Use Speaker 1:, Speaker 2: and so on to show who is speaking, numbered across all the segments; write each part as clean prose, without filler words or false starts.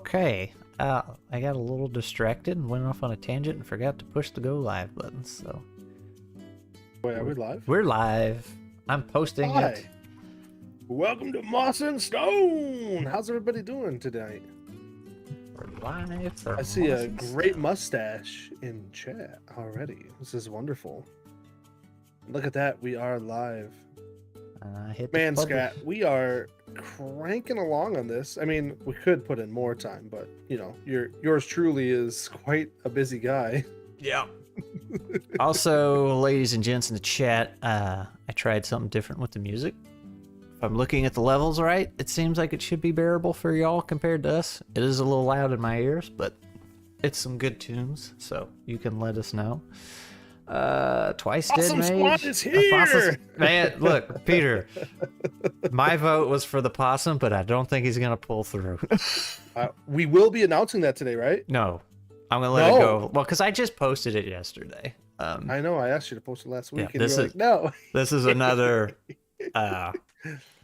Speaker 1: Okay. I got a little distracted and went off on a tangent and forgot to push the go live button, so.
Speaker 2: Wait, are we live?
Speaker 1: We're live. I'm posting
Speaker 2: Hi.
Speaker 1: it.
Speaker 2: Welcome to Moss and Stone. How's everybody doing tonight?
Speaker 1: We're live. for
Speaker 2: I see
Speaker 1: Moss
Speaker 2: a
Speaker 1: and
Speaker 2: great
Speaker 1: Stone.
Speaker 2: mustache in chat already. This is wonderful. Look at that. We are live.
Speaker 1: Hit the
Speaker 2: Man,
Speaker 1: publish.
Speaker 2: Scott, we are cranking along on this. I mean, we could put in more time, but you know, yours truly is quite a busy guy.
Speaker 1: Yeah. Also, ladies and gents in the chat, I tried something different with the music. If I'm looking at the levels right, it seems like it should be bearable for y'all compared to us. It is a little loud in my ears, but it's some good tunes, so you can let us know. Twice
Speaker 2: Awesome
Speaker 1: Dead
Speaker 2: Squad
Speaker 1: Mage.
Speaker 2: is here!
Speaker 1: Man, look, Peter, my vote was for the possum, but I don't think he's gonna pull through.
Speaker 2: We will be announcing that today, right?
Speaker 1: No, I'm gonna let it go. Well, because I just posted it yesterday.
Speaker 2: I know. I asked you to post it last week,
Speaker 1: Yeah,
Speaker 2: and you were like, "No."
Speaker 1: This is another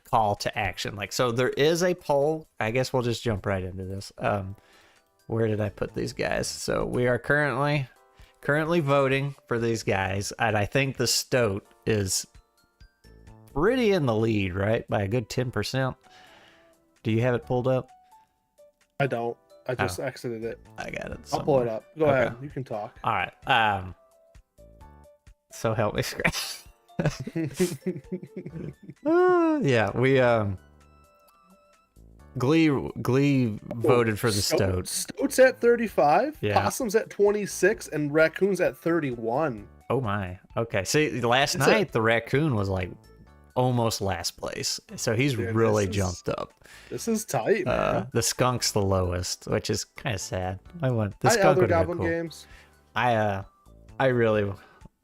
Speaker 1: call to action. Like, so there is a poll. I guess we'll just jump right into this. Where did I put these guys? So we are currently voting for these guys, and I think the Stoat is pretty in the lead, right? By a good 10%. Do you have it pulled up?
Speaker 2: I don't. I just exited it.
Speaker 1: I got it.
Speaker 2: I'll pull it up. Go
Speaker 1: Okay.
Speaker 2: ahead. You can talk.
Speaker 1: All right. So help me, Scratch. Yeah, we Glee voted for the Stoat.
Speaker 2: Stoat's at 35,
Speaker 1: Yeah.
Speaker 2: Possum's at 26, and Raccoon's at 31.
Speaker 1: Oh my. Okay. See, last
Speaker 2: It's
Speaker 1: night the raccoon was like almost last place, so he's
Speaker 2: Dude,
Speaker 1: really
Speaker 2: this is-
Speaker 1: jumped up.
Speaker 2: This is tight, man.
Speaker 1: The skunk's the lowest, which is kind of sad. I want the
Speaker 2: Hi,
Speaker 1: skunk
Speaker 2: Elder
Speaker 1: would have
Speaker 2: Goblin
Speaker 1: been cool.
Speaker 2: Games.
Speaker 1: I really.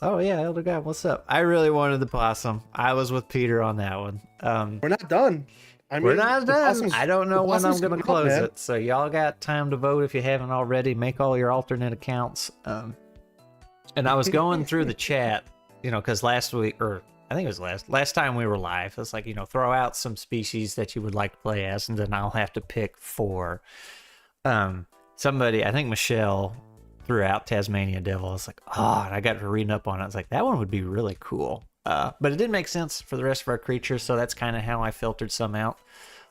Speaker 1: Oh yeah, Elder God, what's up? I really wanted the possum. I was with Peter on that one.
Speaker 2: We're not done. I mean,
Speaker 1: We're not
Speaker 2: the
Speaker 1: done.
Speaker 2: Possum's-
Speaker 1: I don't know
Speaker 2: the
Speaker 1: when I'm
Speaker 2: Possum's
Speaker 1: going to
Speaker 2: coming up,
Speaker 1: close
Speaker 2: man.
Speaker 1: it. So y'all got time to vote if you haven't already. Make all your alternate accounts. And I was going through the chat, you know, because last week, or I think it was last time we were live, it's like, you know, throw out some species that you would like to play as, and then I'll have to pick 4. Somebody, I think Michelle, threw out Tasmania Devil. I was like, and I got to reading up on it. I was like, that one would be really cool. But it didn't make sense for the rest of our creatures, so that's kind of how I filtered some out.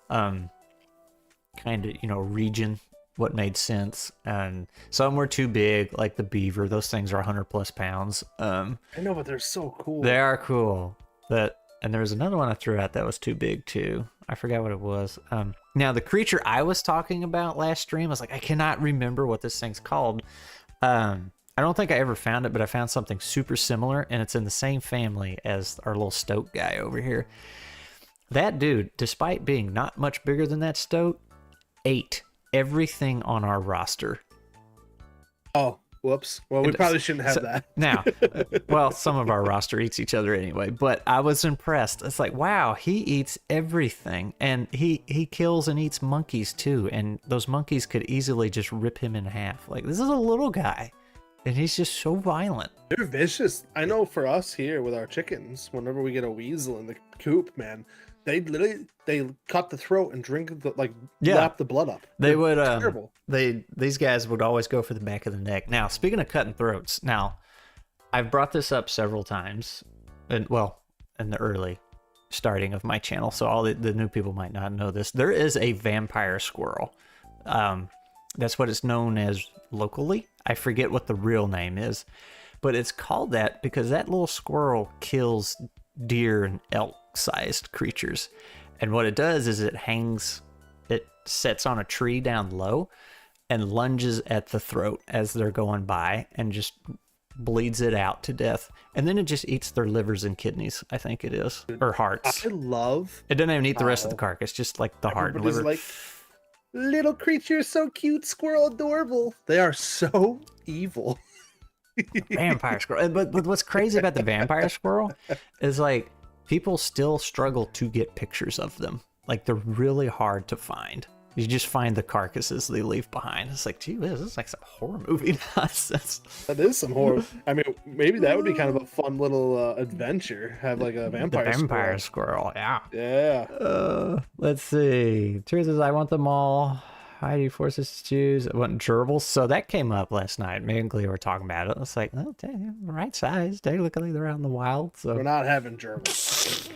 Speaker 1: Kind of, you know, region, what made sense. And some were too big, like the beaver. Those things are 100 plus pounds.
Speaker 2: I know, but they're so cool.
Speaker 1: They are cool. And there was another one I threw out that was too big too. I forgot what it was. Now the creature I was talking about last stream, I was like, I cannot remember what this thing's called. I don't think I ever found it, but I found something super similar, and it's in the same family as our little Stoat guy over here. That dude, despite being not much bigger than that Stoat, ate everything on our roster.
Speaker 2: Oh, whoops. Well, we probably shouldn't have
Speaker 1: So-
Speaker 2: that.
Speaker 1: Now, well, some of our roster eats each other anyway, but I was impressed. It's like, wow, he eats everything, and he kills and eats monkeys too, and those monkeys could easily just rip him in half. Like, this is a little guy, and he's just so violent.
Speaker 2: They're vicious. I know for us here with our chickens, whenever we get a weasel in the coop, man, they cut the throat and drink the, lap the blood up.
Speaker 1: They
Speaker 2: They're
Speaker 1: would
Speaker 2: terrible.
Speaker 1: these guys would always go for the back of the neck. Now, speaking of cutting throats, now I've brought this up several times, and well, in the early starting of my channel, so all the new people might not know this. There is a vampire squirrel. That's what it's known as locally. I forget what the real name is, but it's called that because that little squirrel kills deer and elk-sized creatures. And what it does is it sets on a tree down low and lunges at the throat as they're going by and just bleeds it out to death. And then it just eats their livers and kidneys, I think it is, or hearts.
Speaker 2: I love
Speaker 1: It doesn't even eat the rest of the carcass, just like the heart and
Speaker 2: everybody's
Speaker 1: liver.
Speaker 2: like, little creature, so cute, squirrel, adorable. They are so evil.
Speaker 1: Vampire squirrel. But what's crazy about the vampire squirrel is like people still struggle to get pictures of them. Like, they're really hard to find. You just find the carcasses they leave behind. It's like, gee whiz, this is like some horror movie nonsense.
Speaker 2: That is some horror. I mean, maybe that would be kind of a fun little adventure. Have like a vampire.
Speaker 1: The vampire squirrel, yeah.
Speaker 2: Yeah.
Speaker 1: Let's see. Truth is, I want them all. Heidi forces to choose. What gerbils? So that came up last night. Me and Glee were talking about it. It's like, oh, dang, right size. They look like they're out in the wild. So
Speaker 2: We're not having gerbils.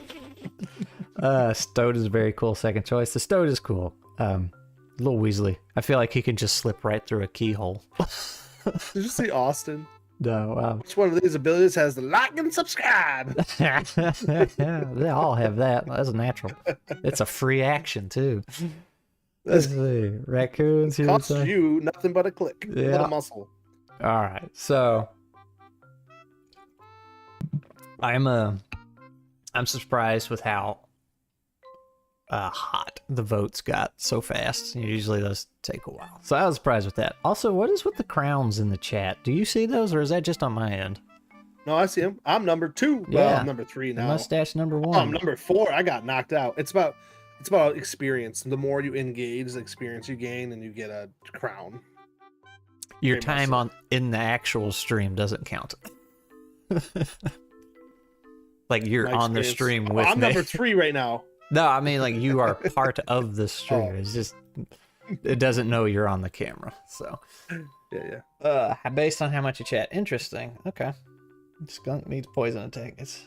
Speaker 1: Stoat is a very cool second choice. The Stoat is cool. Little Weasley. I feel like he can just slip right through a keyhole.
Speaker 2: Did you see Austin?
Speaker 1: No.
Speaker 2: Which one of these abilities has the like and subscribe?
Speaker 1: They all have that. That's natural. It's a free action too. Let's see. Raccoons.
Speaker 2: Costs you nothing but a click.
Speaker 1: Yeah.
Speaker 2: But a muscle.
Speaker 1: All right. So I'm surprised with how hot the votes got so fast. Usually those take a while. So I was surprised with that. Also, what is with the crowns in the chat? Do you see those, or is that just on my end?
Speaker 2: No, I see him. I'm number 2.
Speaker 1: Yeah.
Speaker 2: Well, I'm number 3 now.
Speaker 1: The mustache number 1.
Speaker 2: Oh, I'm number 4. I got knocked out. It's about experience. The more you engage, the experience you gain, and you get a crown.
Speaker 1: Your time in the actual stream doesn't count. Like you're
Speaker 2: My
Speaker 1: on the
Speaker 2: experience.
Speaker 1: stream with
Speaker 2: I'm
Speaker 1: me.
Speaker 2: number 3 right now.
Speaker 1: No, I mean like you are part of the stream. It's just it doesn't know you're on the camera. So
Speaker 2: Yeah.
Speaker 1: Based on how much you chat. Interesting. Okay. Skunk needs poison attack. It's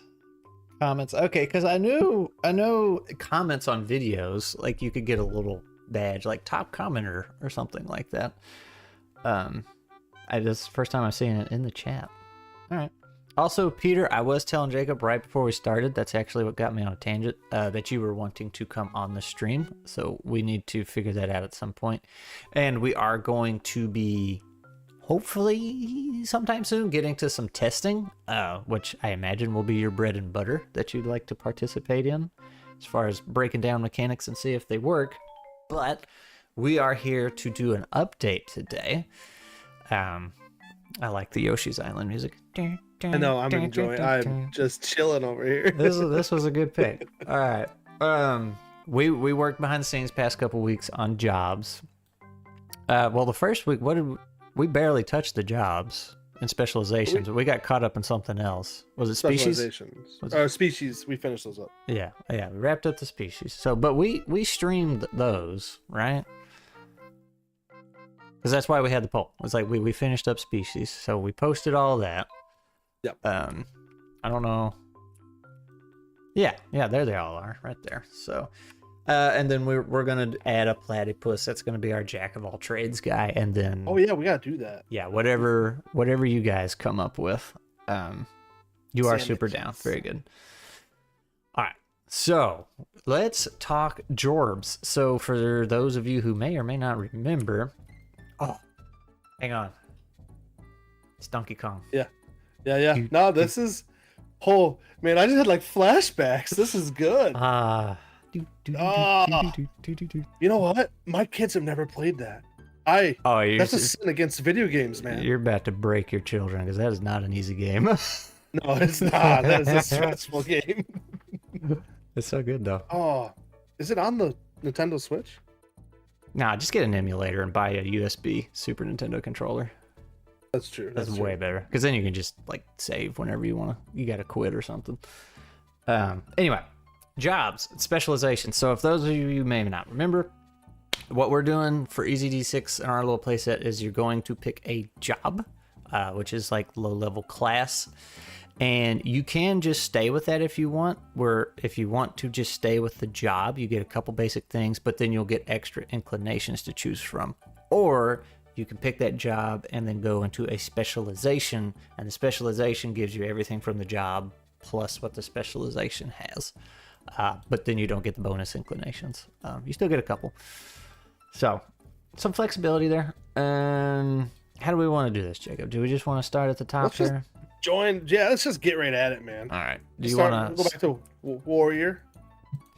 Speaker 1: comments. Okay, because I know comments on videos, like you could get a little badge, like top commenter or something like that. First time I've seen it in the chat. All right. Also, Peter, I was telling Jacob right before we started, that's actually what got me on a tangent, that you were wanting to come on the stream. So we need to figure that out at some point. And we are going to be, hopefully, sometime soon, getting to some testing, which I imagine will be your bread and butter that you'd like to participate in, as far as breaking down mechanics and see if they work. But we are here to do an update today. I like the Yoshi's Island music.
Speaker 2: I know, I'm enjoying. I'm just chilling over here.
Speaker 1: This was a good pick. All right. We worked behind the scenes past couple weeks on jobs. Well, the first week, we barely touched the jobs and specializations. We got caught up in something else. Was it species?
Speaker 2: Specializations. Species. We finished those up.
Speaker 1: Yeah. We wrapped up the species. So, but we streamed those, right? Because that's why we had the poll. It's like we finished up species, so we posted all that.
Speaker 2: Yep.
Speaker 1: I don't know. Yeah, there they all are, right there. So, and then we're gonna add a platypus. That's gonna be our jack of all trades guy, and then.
Speaker 2: Oh yeah, we gotta do that.
Speaker 1: Yeah, whatever you guys come up with, you are super down. Very good. All right, so let's talk Jorbs. So for those of you who may or may not remember, hang on, it's Donkey Kong.
Speaker 2: Yeah. No, this is. Oh man, I just had like flashbacks. This is good. You know what? My kids have never played that. That's a sin against video games, man.
Speaker 1: You're about to break your children because that is not an easy game. No,
Speaker 2: it's not. That is a stressful game.
Speaker 1: It's so good though.
Speaker 2: Oh, is it on the Nintendo Switch?
Speaker 1: Nah, just get an emulator and buy a USB Super Nintendo controller.
Speaker 2: That's true.
Speaker 1: That's way better because then you can just like save whenever you want to. You got to quit or something. Anyway, jobs, specializations. So if those of you may not remember, what we're doing for EZD6 in our little playset is you're going to pick a job, which is like low-level class, and you can just stay with that if you want. If you want to just stay with the job, you get a couple basic things, but then you'll get extra inclinations to choose from. Or you can pick that job and then go into a specialization, and the specialization gives you everything from the job plus what the specialization has. But then you don't get the bonus inclinations. You still get a couple. So, some flexibility there. How do we want to do this, Jacob? Do we just want to start at the top here?
Speaker 2: Let's just get right at it, man.
Speaker 1: All right. Do you want
Speaker 2: to go back to Warrior?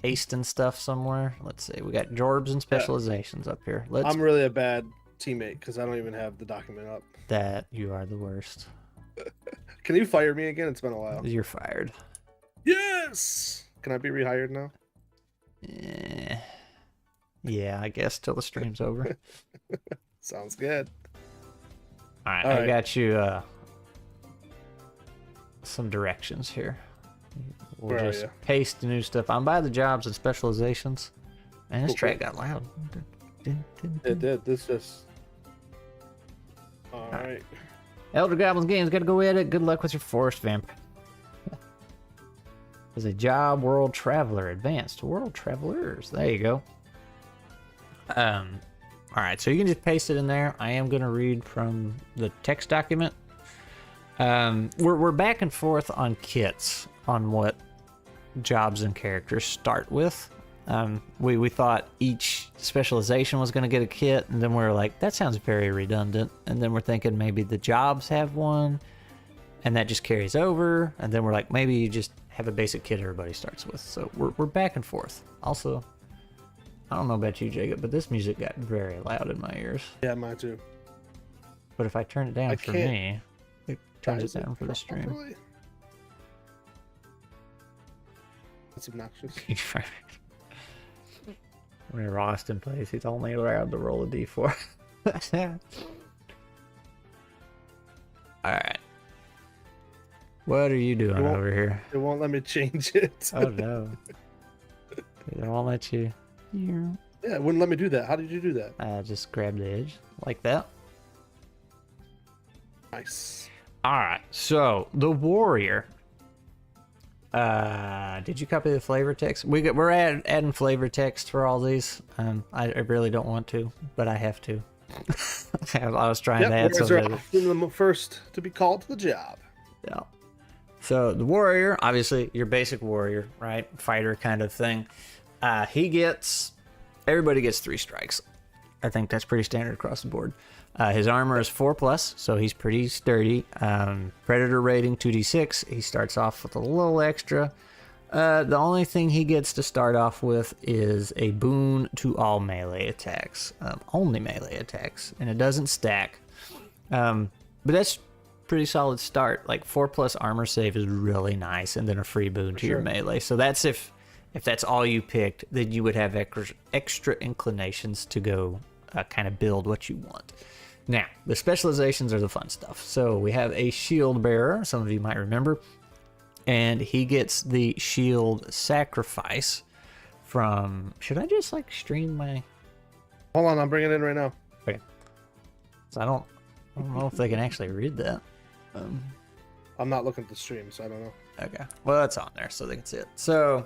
Speaker 1: Haste and stuff somewhere? Let's see. We got Jorbs and Specializations up here.
Speaker 2: I'm really a bad teammate because I don't even have the document up.
Speaker 1: That you are the worst.
Speaker 2: Can you fire me again? It's been a while.
Speaker 1: You're fired.
Speaker 2: Yes. Can I be rehired now?
Speaker 1: Yeah, I guess till the stream's over.
Speaker 2: Sounds good.
Speaker 1: All right, I got you some directions here. We'll
Speaker 2: Where
Speaker 1: just paste the new stuff. I'm by the jobs and specializations. And this track got loud.
Speaker 2: It did. This just. All right.
Speaker 1: Elder Goblins Games, gotta go at it. Good luck with your forest vamp. There's a job, world traveler, advanced world travelers. There you go. All right, so you can just paste it in there. I am gonna read from the text document. We're back and forth on kits on what jobs and characters start with. We thought each specialization was going to get a kit, and then we were like, that sounds very redundant. And then we're thinking maybe the jobs have one, and that just carries over. And then we're like, maybe you just have a basic kit everybody starts with. So we're back and forth. Also, I don't know about you, Jacob, but this music got very loud in my ears.
Speaker 2: Yeah, mine too.
Speaker 1: But if I turn it down for me, it turns it down for the stream.
Speaker 2: That's obnoxious.
Speaker 1: Whenever Austin plays, he's only allowed to roll a d4. Alright. What are you doing over here?
Speaker 2: It won't let me change it.
Speaker 1: Oh no. It won't let you.
Speaker 2: Yeah, it wouldn't let me do that. How did you do that?
Speaker 1: Just grab the edge. Like that.
Speaker 2: Nice.
Speaker 1: Alright, so the warrior. Did you copy the flavor text? We're adding flavor text for all these. I really don't want to, but I have to. I was trying to add something.
Speaker 2: The first to be called to the job.
Speaker 1: Yeah. So the warrior, obviously your basic warrior, right? Fighter kind of thing. Everybody gets 3 strikes. I think that's pretty standard across the board. His armor is 4+, so he's pretty sturdy. Predator rating 2d6. He starts off with a little extra. The only thing he gets to start off with is a boon to all melee attacks. Only melee attacks, and it doesn't stack. But that's pretty solid start. Like 4+ armor save is really nice, and then a free boon to your melee. So that's if that's all you picked, then you would have extra inclinations to go kind of build what you want. Now, the specializations are the fun stuff. So we have a shield bearer, some of you might remember, and he gets the shield sacrifice from... Should I just like stream my...
Speaker 2: Hold on, I'm bringing it in right now.
Speaker 1: Okay. So I don't know if they can actually read that.
Speaker 2: I'm not looking at the stream, so I don't know.
Speaker 1: Okay. Well, it's on there so they can see it. So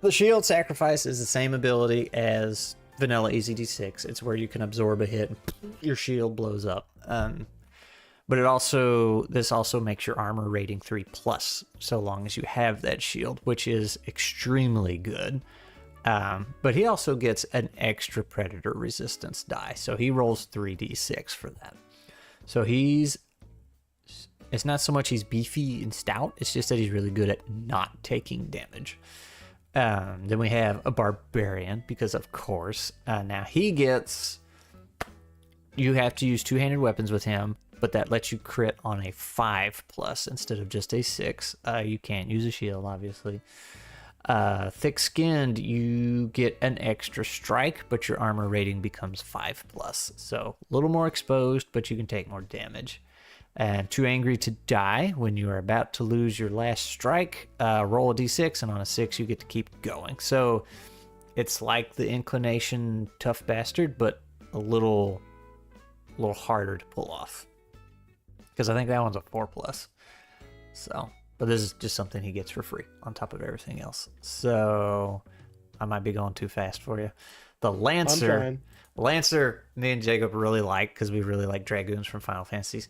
Speaker 1: the shield sacrifice is the same ability as vanilla EZD6. It's where you can absorb a hit and your shield blows up. But this also makes your armor rating 3+, so long as you have that shield, which is extremely good. But he also gets an extra predator resistance die, so he rolls 3d6 for that. So it's not so much he's beefy and stout, it's just that he's really good at not taking damage. Then we have a barbarian, because of course. Now you have to use 2-handed weapons with him, but that lets you crit on a 5+ instead of just a 6. You can't use a shield, obviously. Thick-skinned, you get an extra strike, but your armor rating becomes 5+. So a little more exposed, but you can take more damage. And too angry to die, when you are about to lose your last strike, roll a d6, and on a 6 you get to keep going. So it's like the inclination tough bastard, but a little harder to pull off. Because I think that one's a 4+. So, but this is just something he gets for free on top of everything else. So I might be going too fast for you. The Lancer. Lancer, me and Jacob really like, because we really like Dragoons from Final Fantasy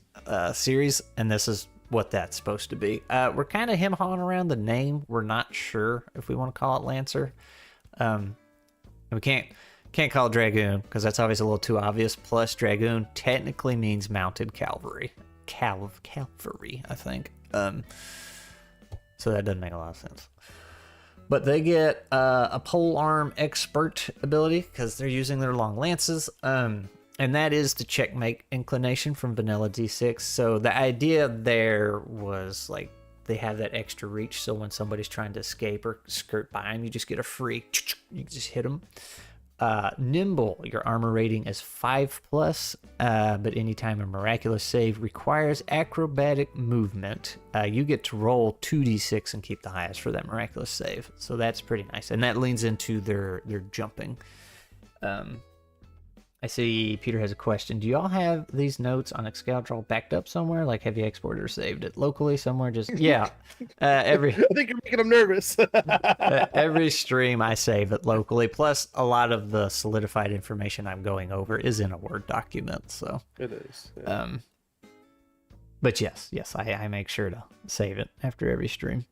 Speaker 1: series, and this is what that's supposed to be. We're kind of hem-hawing around the name. We're not sure if we want to call it Lancer. We can't call it Dragoon, because that's obviously a little too obvious. Plus, Dragoon technically means mounted cavalry. Cavalry, I think. So that doesn't make a lot of sense. But they get a polearm expert ability because they're using their long lances. And that is the checkmate inclination from vanilla D6. So the idea there was like they have that extra reach. So when somebody's trying to escape or skirt by them, you just get a free, you can just hit them. Nimble, your armor rating is 5+, but anytime a miraculous save requires acrobatic movement, you get to roll 2d6 and keep the highest for that miraculous save. So that's pretty nice, and that leans into their jumping. I see Peter has a question. Do y'all have these notes on Excalibur backed up somewhere? Like, have you exported or saved it locally somewhere? Just yeah. Every
Speaker 2: I think you're making them nervous.
Speaker 1: every stream I save it locally. Plus, a lot of the solidified information I'm going over is in a Word document. So
Speaker 2: it is. Yeah.
Speaker 1: But yes, I make sure to save it after every stream.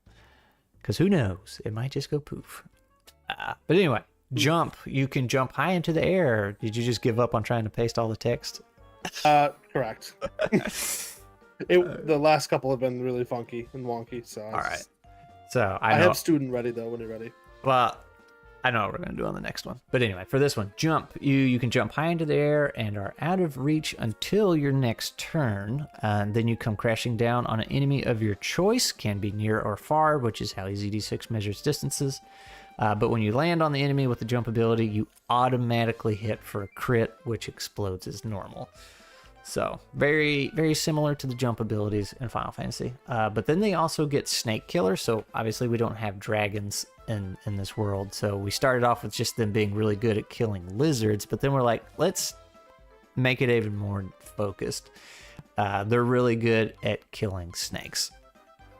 Speaker 1: Because who knows? It might just go poof. But anyway. Jump. You can jump high into the air. Did you just give up on trying to paste all the text?
Speaker 2: Correct. The last couple have been really funky and wonky. So
Speaker 1: all right. So
Speaker 2: I have student ready though when you're ready.
Speaker 1: Well, I know what we're gonna do on the next one. But anyway, for this one, jump. You can jump high into the air and are out of reach until your next turn. And then you come crashing down on an enemy of your choice. Can be near or far, which is how EZD6 measures distances. But when you land on the enemy with the jump ability, you automatically hit for a crit, which explodes as normal. So very, very similar to the jump abilities in Final Fantasy. But then they also get Snake Killer. So obviously we don't have dragons in this world. So we started off with just them being really good at killing lizards. But then we're like, let's make it even more focused. They're really good at killing snakes.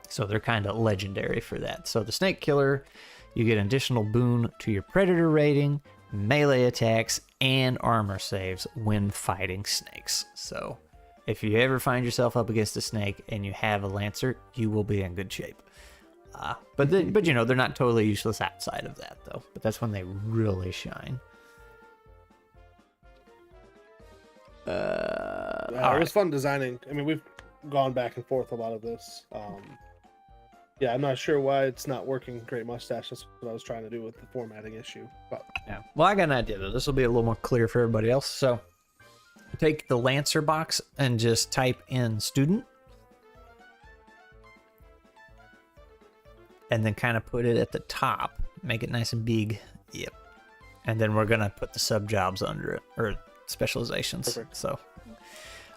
Speaker 1: So they're kind of legendary for that. So the Snake Killer... You get an additional boon to your predator rating, melee attacks, and armor saves when fighting snakes. So if you ever find yourself up against a snake and you have a lancer, you will be in good shape. But you know, they're not totally useless outside of that, though. But that's when they really shine.
Speaker 2: It was fun designing. I mean, we've gone back and forth a lot of this. Yeah, I'm not sure why it's not working. Great mustache. That's what I was trying to do with the formatting issue. But
Speaker 1: yeah, well, I got an idea though. This will be a little more clear for everybody else. So, take the Lancer box and just type in student, and then kind of put it at the top. Make it nice and big. Yep. And then we're gonna put the sub jobs under it or specializations.
Speaker 2: Perfect.
Speaker 1: So,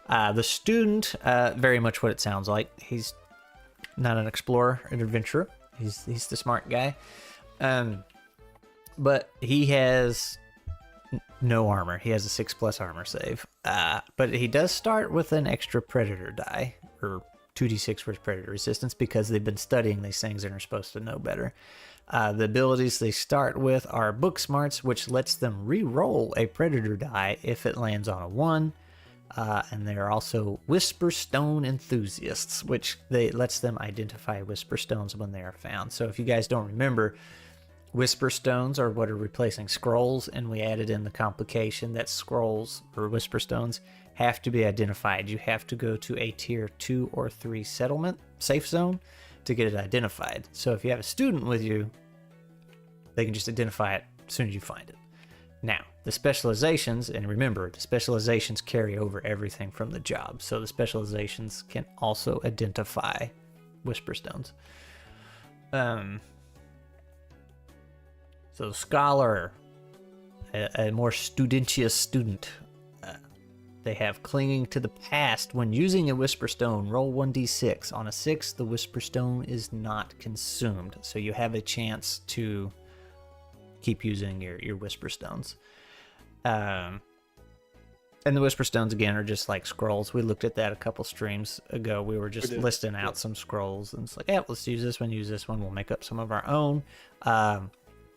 Speaker 1: the student, very much what it sounds like. He's not an explorer, an adventurer. He's the smart guy. But he has no armor. He has a 6+ armor save. But he does start with an extra predator die, or 2d6 for his predator resistance, because they've been studying these things and are supposed to know better. The abilities they start with are Book Smarts, which lets them re-roll a predator die if it lands on a 1. And they are also Whisper Stone enthusiasts, which lets them identify Whisper Stones when they are found. So if you guys don't remember, Whisper Stones are what are replacing scrolls, and we added in the complication that scrolls or Whisper Stones have to be identified. You have to go to a tier 2 or 3 settlement safe zone to get it identified. So if you have a student with you, they can just identify it as soon as you find it. Now, the specializations, and remember, the specializations carry over everything from the job. So the specializations can also identify Whisper Stones. So Scholar, a more studentious student. They have Clinging to the Past. When using a Whisper Stone, roll 1d6. On a 6, the Whisper Stone is not consumed. So you have a chance to keep using your Whisper Stones. And the Whisper Stones, again, are just like scrolls. We looked at that a couple streams ago. We were just listing out some scrolls. And it's like, yeah, let's use this one, We'll make up some of our own.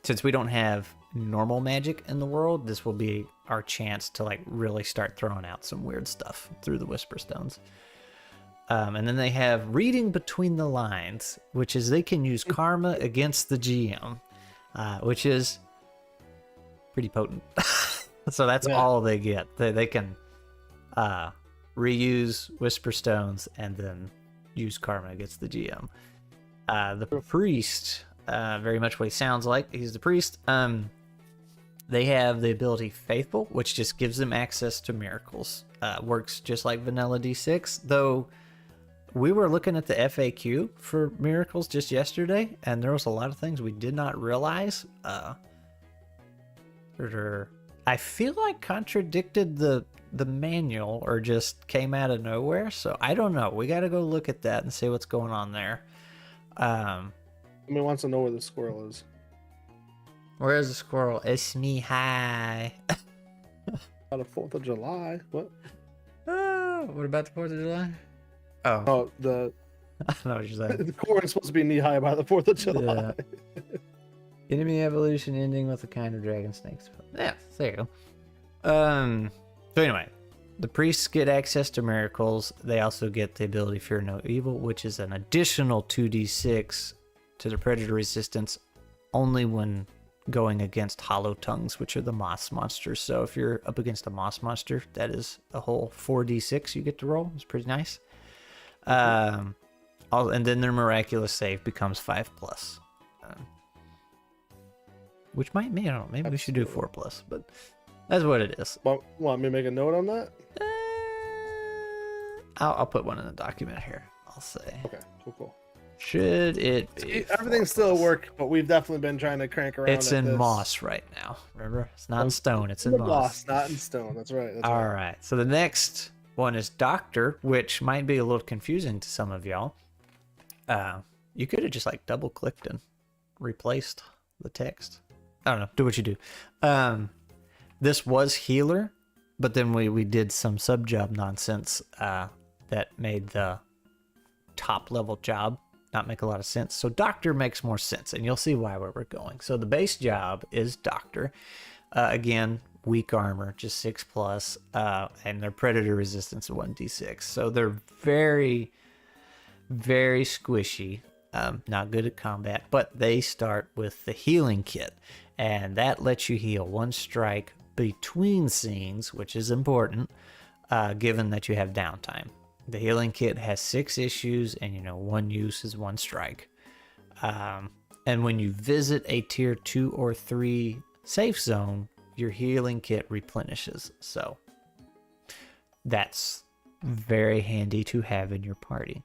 Speaker 1: Since we don't have normal magic in the world, this will be our chance to like really start throwing out some weird stuff through the Whisper Stones. And then they have Reading Between the Lines, which is they can use karma against the GM. Which is pretty potent. So that's all they get. They can reuse Whisper Stones and then use karma against the GM. The priest, very much what he sounds like. He's the priest. They have the ability Faithful, which just gives them access to miracles. Works just like vanilla D6, though. We were looking at the FAQ for miracles just yesterday, and there was a lot of things we did not realize. I feel like contradicted the manual or just came out of nowhere. So I don't know. We got to go look at that and see what's going on there.
Speaker 2: Somebody wants to know where the squirrel is.
Speaker 1: Where is the squirrel? It's me. Hi.
Speaker 2: On the 4th of July. What?
Speaker 1: What about the 4th of July? Oh,
Speaker 2: Oh, the
Speaker 1: I know what you're saying.
Speaker 2: the corn is supposed to be knee high by the 4th of July.
Speaker 1: Yeah. Enemy evolution ending with a kind of dragon snakes. Yeah, there you go. So anyway, the priests get access to miracles. They also get the ability Fear No Evil, which is an additional 2d6 to the predator resistance only when going against hollow tongues, which are the moss monsters. So if you're up against a moss monster, that is a whole 4d6 you get to roll. It's pretty nice. And then their miraculous save becomes 5+. Which might mean, I don't know, maybe we should do 4+, but that's what it is.
Speaker 2: Want me to make a note on that?
Speaker 1: I'll put one in the document here. I'll say.
Speaker 2: Okay, cool.
Speaker 1: Should it be?
Speaker 2: Everything's still work, but we've definitely been trying to crank around.
Speaker 1: It's in moss right now. Remember, it's not in stone. It's in moss.
Speaker 2: Not in stone. That's right.
Speaker 1: All right. So the next one is Doctor, which might be a little confusing to some of y'all. You could have just like double clicked and replaced the text. I don't know. Do what you do. This was healer, but then we did some sub job nonsense that made the top level job not make a lot of sense. So Doctor makes more sense, and you'll see why where we're going. So the base job is Doctor. Again, weak armor, just 6+, and their predator resistance of 1d6. So they're very, very squishy. Not good at combat, but they start with the healing kit, and that lets you heal 1 strike between scenes, which is important, given that you have downtime. The healing kit has 6 issues, and 1 use is 1 strike. And when you visit a tier 2 or 3 safe zone, your healing kit replenishes. So that's very handy to have in your party.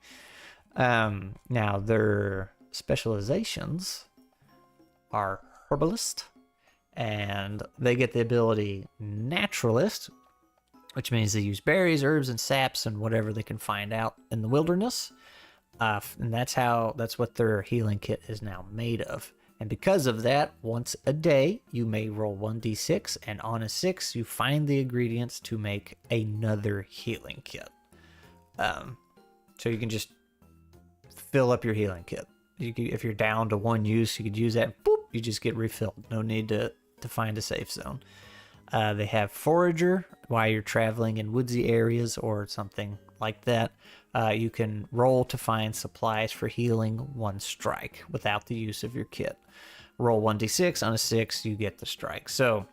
Speaker 1: Now their specializations are herbalist, and they get the ability naturalist, which means they use berries, herbs, and saps and whatever they can find out in the wilderness. And that's what their healing kit is now made of. And because of that, once a day, you may roll 1d6, and on a 6, you find the ingredients to make another healing kit. So you can just fill up your healing kit. If you're down to 1 use, you could use that, and boop, you just get refilled. No need to find a safe zone. They have Forager while you're traveling in woodsy areas or something like that. You can roll to find supplies for healing 1 strike without the use of your kit. Roll 1d6. On a 6, you get the strike. So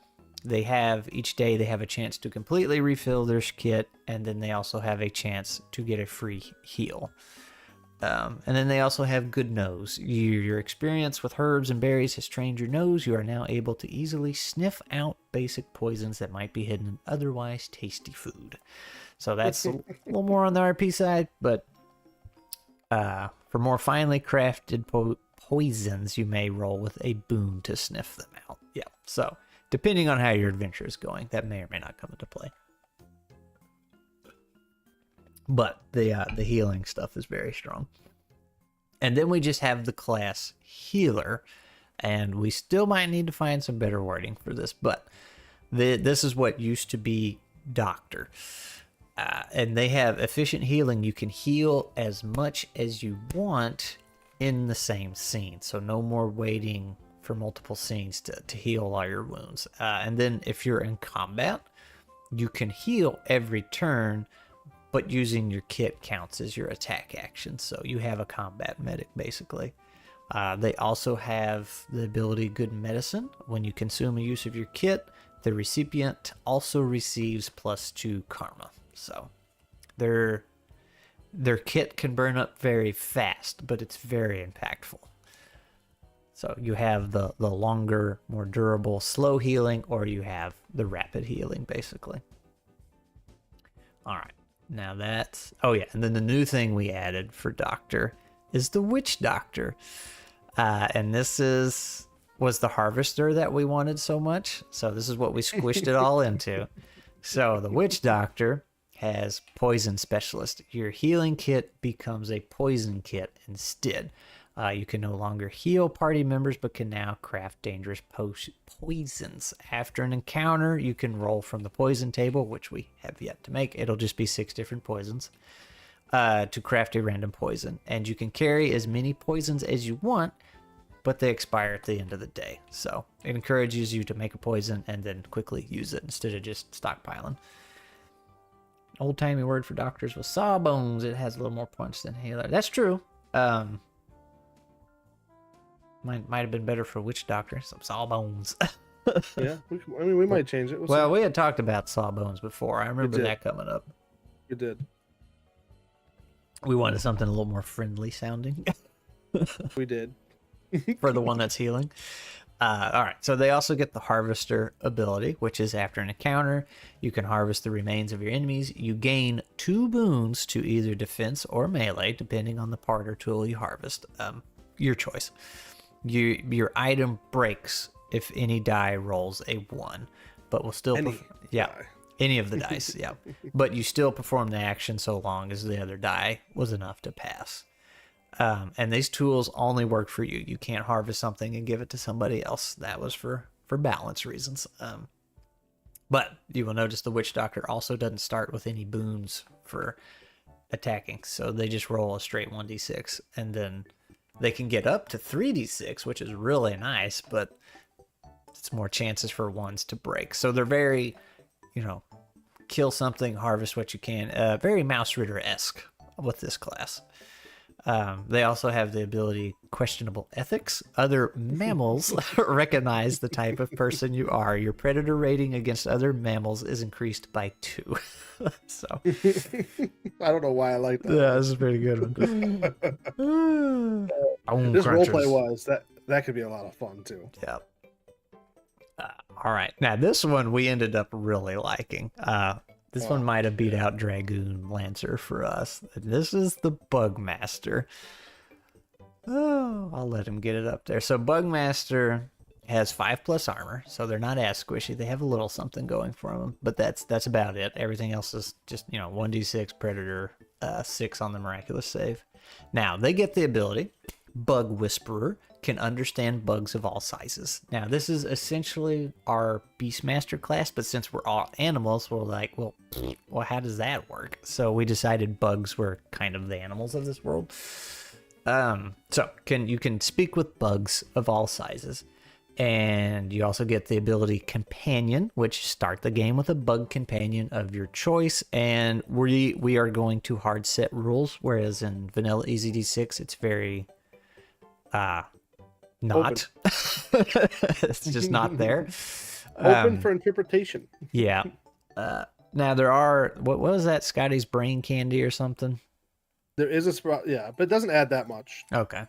Speaker 1: each day they have a chance to completely refill their kit, and then they also have a chance to get a free heal. And then they also have good nose. Your experience with herbs and berries has trained your nose. You are now able to easily sniff out basic poisons that might be hidden in otherwise tasty food. So that's a little more on the RP side, but for more finely crafted poisons, you may roll with a boon to sniff them out. Yeah, so depending on how your adventure is going, that may or may not come into play. But the healing stuff is very strong. And then we just have the class healer, and we still might need to find some better wording for this, but this is what used to be Doctor. And they have efficient healing. You can heal as much as you want in the same scene, so no more waiting for multiple scenes to heal all your wounds. And then if you're in combat, you can heal every turn, but using your kit counts as your attack action. So you have a combat medic, basically. They also have the ability Good Medicine. When you consume a use of your kit, the recipient also receives +2 karma. So their kit can burn up very fast, but it's very impactful. So you have the longer, more durable, slow healing, or you have the rapid healing, basically. All right. Now that's... Oh, yeah. And then the new thing we added for Doctor is the Witch Doctor. And this was the Harvester that we wanted so much. So this is what we squished it all into. So the Witch Doctor has Poison Specialist. Your healing kit becomes a poison kit instead. You can no longer heal party members, but can now craft dangerous poisons. After an encounter, you can roll from the poison table, which we have yet to make. It'll just be 6 different poisons to craft a random poison. And you can carry as many poisons as you want, but they expire at the end of the day. So it encourages you to make a poison and then quickly use it instead of just stockpiling. Old-timey word for doctors was sawbones. It has a little more punch than healer. That's true. Might have been better for witch doctor. Some sawbones.
Speaker 2: Yeah, we might change it.
Speaker 1: Well, we had talked about sawbones before. I remember that coming up.
Speaker 2: You did.
Speaker 1: We wanted something a little more friendly sounding.
Speaker 2: We did.
Speaker 1: For the one that's healing. All right, so they also get the Harvester ability, which is after an encounter, you can harvest the remains of your enemies. You gain 2 boons to either defense or melee, depending on the part or tool you harvest. Your choice. Your item breaks if any die rolls a 1, but will still any of the dice, yeah. But you still perform the action so long as the other die was enough to pass. And these tools only work for you. You can't harvest something and give it to somebody else. That was for balance reasons. But you will notice the Witch Doctor also doesn't start with any boons for attacking. So they just roll a straight 1d6. And then they can get up to 3d6, which is really nice, but it's more chances for ones to break. So they're very, kill something, harvest what you can. Very Mouse Ritter-esque with this class. They also have the ability questionable ethics. Other mammals recognize the type of person you are. Your predator rating against other mammals is increased by 2. So
Speaker 2: I don't know why I like that.
Speaker 1: Yeah, this is a pretty good one.
Speaker 2: This roleplay was that could be a lot of fun too.
Speaker 1: Yeah. All right. Now this one we ended up really liking. This one might have beat out Dragoon Lancer for us. This is the Bugmaster. Oh, I'll let him get it up there. So Bugmaster has 5+ armor, so they're not as squishy. They have a little something going for them, but that's about it. Everything else is just 1d6 Predator, 6 on the miraculous save. Now they get the ability Bug Whisperer, can understand bugs of all sizes. Now, this is essentially our Beastmaster class, but since we're all animals, we're like, well, how does that work? So we decided bugs were kind of the animals of this world. So you can speak with bugs of all sizes. And you also get the ability Companion, which start the game with a bug companion of your choice. And we are going to hard set rules, whereas in vanilla EZD6, it's very not. It's just not there.
Speaker 2: Open for interpretation.
Speaker 1: Yeah. Now there are, what was that? Scotty's brain candy or something?
Speaker 2: There is a spot, yeah, but it doesn't add that much.
Speaker 1: Okay.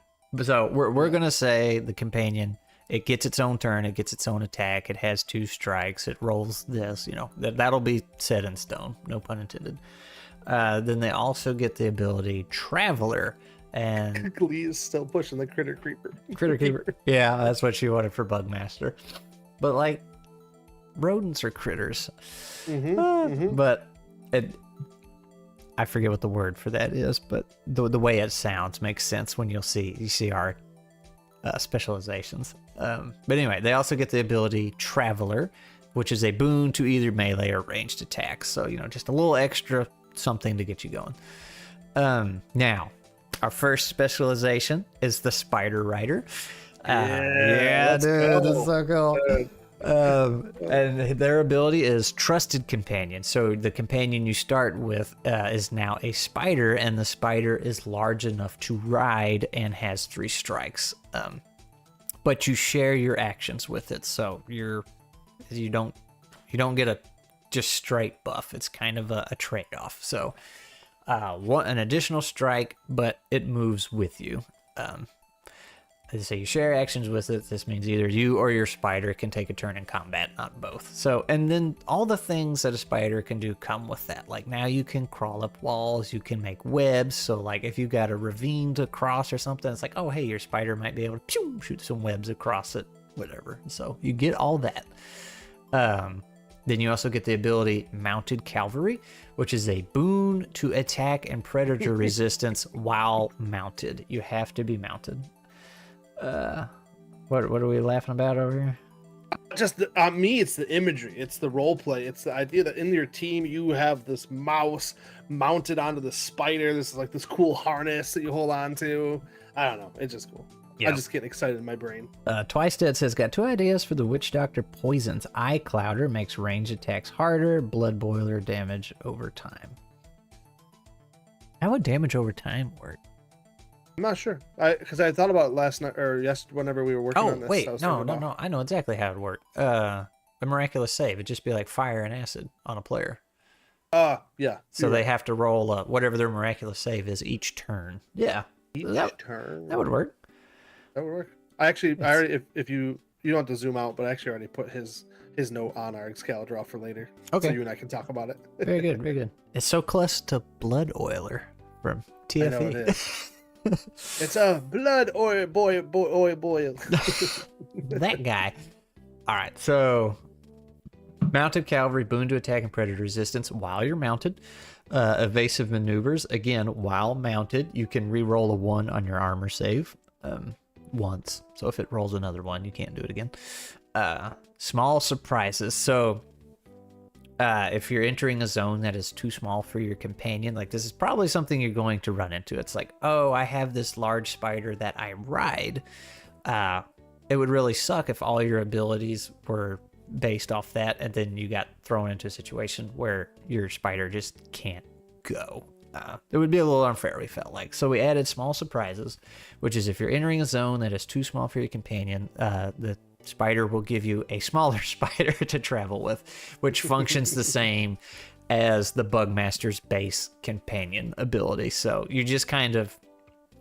Speaker 1: So we're going to say the companion, it gets its own turn, it gets its own attack, it has 2 strikes, it rolls this, that'll be set in stone, no pun intended. Then they also get the ability Traveler, and
Speaker 2: Glee is still pushing the Critter Creeper.
Speaker 1: Critter Creeper. Yeah, that's what she wanted for Bugmaster. But rodents are critters. But I forget what the word for that is, but the way it sounds makes sense when you see our specializations. But anyway, they also get the ability Traveler, which is a boon to either melee or ranged attacks. So, just a little extra something to get you going. Now, our first specialization is the Spider Rider. Dude, this is so cool. And their ability is Trusted Companion. So the companion you start with is now a spider, and the spider is large enough to ride and has 3 strikes. But you share your actions with it, so you don't get a just straight buff. It's kind of a trade-off. So an additional strike, but it moves with you. As I say, you share actions with it. This means either you or your spider can take a turn in combat, not both. So, and then all the things that a spider can do come with that. Like now you can crawl up walls, you can make webs. So like if you got a ravine to cross or something, it's like, oh, hey, your spider might be able to shoot some webs across it, whatever. So you get all that. Then you also get the ability Mounted Cavalry, which is a boon to attack and predator resistance while mounted. You have to be mounted. What are we laughing about over here?
Speaker 2: Just me, it's the imagery, it's the role play, it's the idea that in your team you have this mouse mounted onto the spider. This is like this cool harness that you hold on to. I don't know, it's just cool.
Speaker 1: Yeah.
Speaker 2: I'm just getting excited in my brain.
Speaker 1: Twice Dead says, got 2 ideas for the Witch Doctor Poisons. Eye Clouder makes range attacks harder, Blood Boiler damage over time. How would damage over time work?
Speaker 2: I'm not sure. Because I thought about it last night or whenever we were working on this.
Speaker 1: Wait, no. I know exactly how it would work. A miraculous save. It'd just be like fire and acid on a player.
Speaker 2: Yeah.
Speaker 1: So they have to roll whatever their miraculous save is each turn. Yeah.
Speaker 2: Turn.
Speaker 1: That would work.
Speaker 2: That would work. I already, if you don't have to zoom out, but I actually already put his note on our Excalibur for later.
Speaker 1: Okay.
Speaker 2: So you and I can talk about it.
Speaker 1: Very good, very good. It's so close to Blood Oiler from TFE.
Speaker 2: I know it is. It's a blood oil boil.
Speaker 1: That guy. All right, so mounted cavalry, boon to attack and predator resistance while you're mounted. Evasive maneuvers, again, while mounted, you can re-roll a 1 on your armor save once. So if it rolls another 1, you can't do it again. Small surprises. So if you're entering a zone that is too small for your companion, like this is probably something you're going to run into. It's like, oh, I have this large spider that I ride. It would really suck if all your abilities were based off that, and then you got thrown into a situation where your spider just can't go. It would be a little unfair, we felt like. So we added small surprises, which is if you're entering a zone that is too small for your companion, the spider will give you a smaller spider to travel with, which functions the same as the Bugmaster's base companion ability. So you just kind of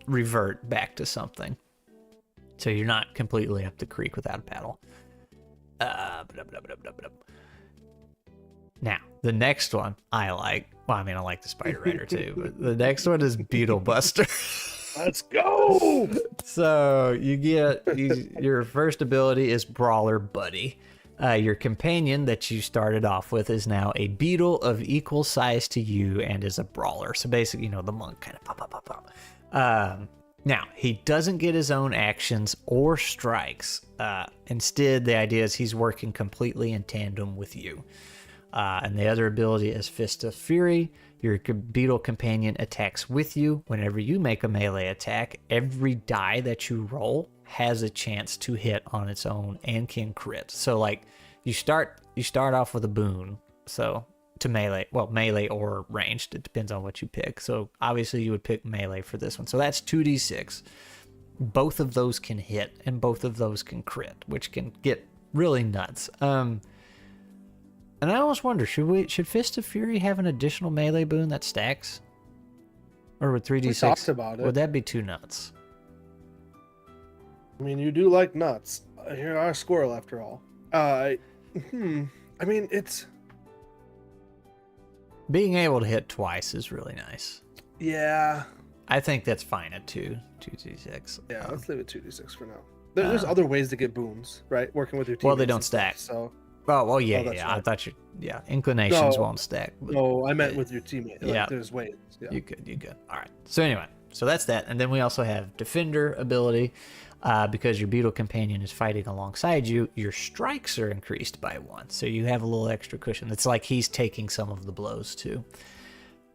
Speaker 1: revert back to something. So you're not completely up the creek without a paddle. Now, the next one I like. Well, I mean, I like the Spider Rider too, but the next one is Beetle Buster.
Speaker 2: Let's go!
Speaker 1: So you get your first ability is Brawler Buddy. Your companion that you started off with is now a beetle of equal size to you and is a brawler. So basically, the monk kind of pop. Now, he doesn't get his own actions or strikes. Instead, the idea is he's working completely in tandem with you. And the other ability is Fist of Fury. Your beetle companion attacks with you. Whenever you make a melee attack, every die that you roll has a chance to hit on its own and can crit. So like you start off with a boon. So to melee or ranged, it depends on what you pick. So obviously you would pick melee for this one. So that's 2d6. Both of those can hit and both of those can crit, which can get really nuts. And I almost wonder, should Fist of Fury have an additional melee boon that stacks? Or would 3d6?
Speaker 2: We talked about it.
Speaker 1: Would that be too nuts?
Speaker 2: I mean, you do like nuts. You're a squirrel after all. I mean, it's...
Speaker 1: Being able to hit twice is really nice.
Speaker 2: Yeah.
Speaker 1: I think that's fine at 2d6.
Speaker 2: Yeah, let's leave it 2d6 for now. There's other ways to get boons, right? Working with your team.
Speaker 1: Well, they don't stack.
Speaker 2: So...
Speaker 1: Oh, yeah.
Speaker 2: Right.
Speaker 1: I thought inclinations won't stack.
Speaker 2: But, no, I meant with your teammate. Like,
Speaker 1: yeah.
Speaker 2: There's ways. Yeah.
Speaker 1: You could. All right. So anyway, that's that. And then we also have Defender ability. Because your beetle companion is fighting alongside you, your strikes are increased by 1. So you have a little extra cushion. It's like he's taking some of the blows too.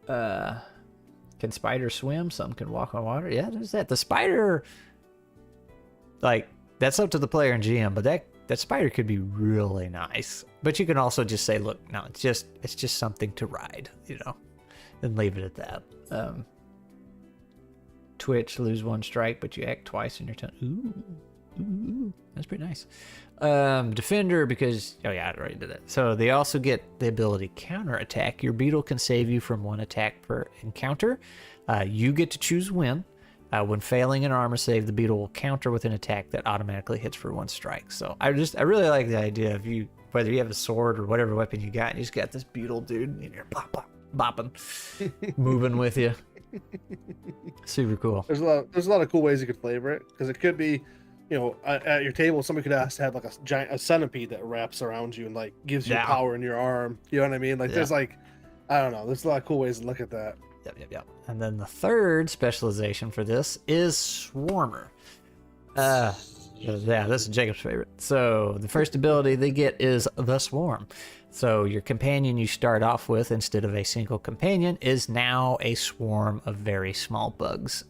Speaker 1: Can spiders swim? Some can walk on water. Yeah, there's that. The spider, like, that's up to the player and GM, but that spider could be really nice. But you can also just say, look, no, it's just something to ride, and leave it at that. Twitch, lose 1 strike, but you act twice in your turn. Ooh, that's pretty nice. Defender, because I already did that. So they also get the ability counterattack. Your beetle can save you from 1 attack per encounter. You get to choose when. When failing an armor save, the beetle will counter with an attack that automatically hits for 1 strike. So I really like the idea of whether you have a sword or whatever weapon you got, and you just got this beetle dude in here bopping, moving with you. Super cool.
Speaker 2: There's a lot of cool ways you could flavor it, because it could be, at your table, somebody could ask to have like a centipede that wraps around you and like gives you power in your arm. You know what I mean? Like there's like, I don't know. There's a lot of cool ways to look at that. Yep.
Speaker 1: And then the third specialization for this is Swarmer. Yeah, this is Jacob's favorite. So the first ability they get is the Swarm. So your companion you start off with, instead of a single companion, is now a swarm of very small bugs.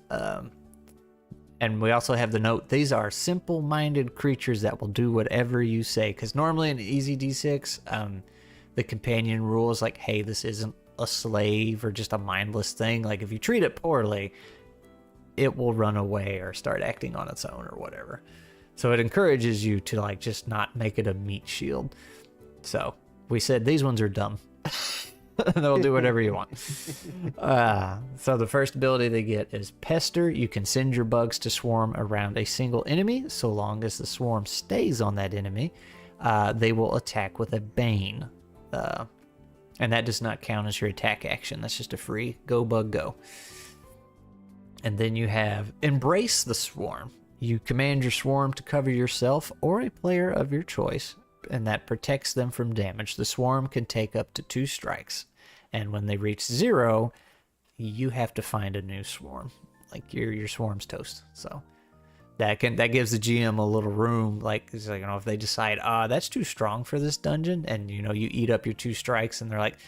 Speaker 1: And we also have the note, these are simple-minded creatures that will do whatever you say. Because normally in EZD6, the companion rule is like, hey, this isn't a slave or just a mindless thing. Like, if you treat it poorly, it will run away or start acting on its own or whatever. So it encourages you to, like, just not make it a meat shield. So we said these ones are dumb. They'll do whatever you want. So the first ability they get is Pester. You can send your bugs to swarm around a single enemy. So long as the swarm stays on that enemy, they will attack with a Bane. And that does not count as your attack action. That's just a free go bug go. And then you have Embrace the Swarm. You command your swarm to cover yourself or a player of your choice, and that protects them from damage. The swarm can take up to 2 strikes, and when they reach 0, you have to find a new swarm. Like, your swarm's toast. So that gives the GM a little room. Like, it's like, if they decide, that's too strong for this dungeon, and you eat up your 2 strikes, and they're like,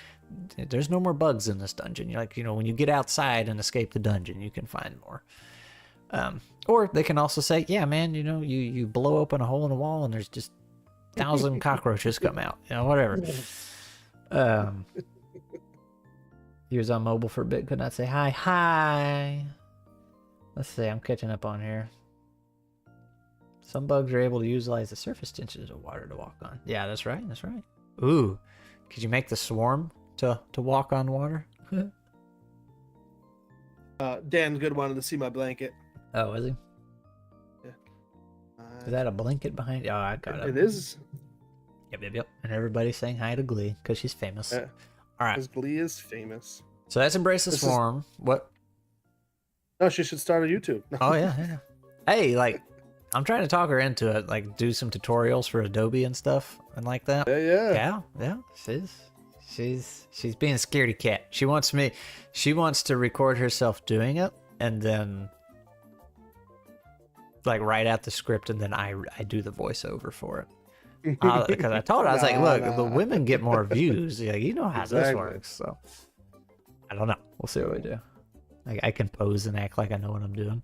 Speaker 1: there's no more bugs in this dungeon. You're like, when you get outside and escape the dungeon, you can find more. Or they can also say, yeah, man, you blow open a hole in the wall and there's just 1,000 cockroaches come out, whatever. He was on mobile for a bit, could not say hi. Let's see, I'm catching up on here. Some bugs are able to utilize the surface tensions of water to walk on. Yeah, that's right. Ooh, could you make the swarm to walk on water?
Speaker 2: Dan Good wanted to see my blanket.
Speaker 1: Oh, is he?
Speaker 2: Yeah.
Speaker 1: Is that a blanket behind you? Oh, I got it.
Speaker 2: It is.
Speaker 1: Yep. And everybody's saying hi to Glee because she's famous.
Speaker 2: Yeah.
Speaker 1: All right.
Speaker 2: Because Glee is famous.
Speaker 1: So that's Embrace the Swarm. What?
Speaker 2: No, she should start a YouTube.
Speaker 1: Oh, yeah. Hey, I'm trying to talk her into it, like do some tutorials for Adobe and stuff and like that.
Speaker 2: Yeah.
Speaker 1: She's being a scaredy cat. She wants to record herself doing it and then like write out the script and then I do the voiceover for it. Because I told her, I was like, look, the women get more views. Yeah, how this works. So I don't know. We'll see what we do. I can pose and act like I know what I'm doing.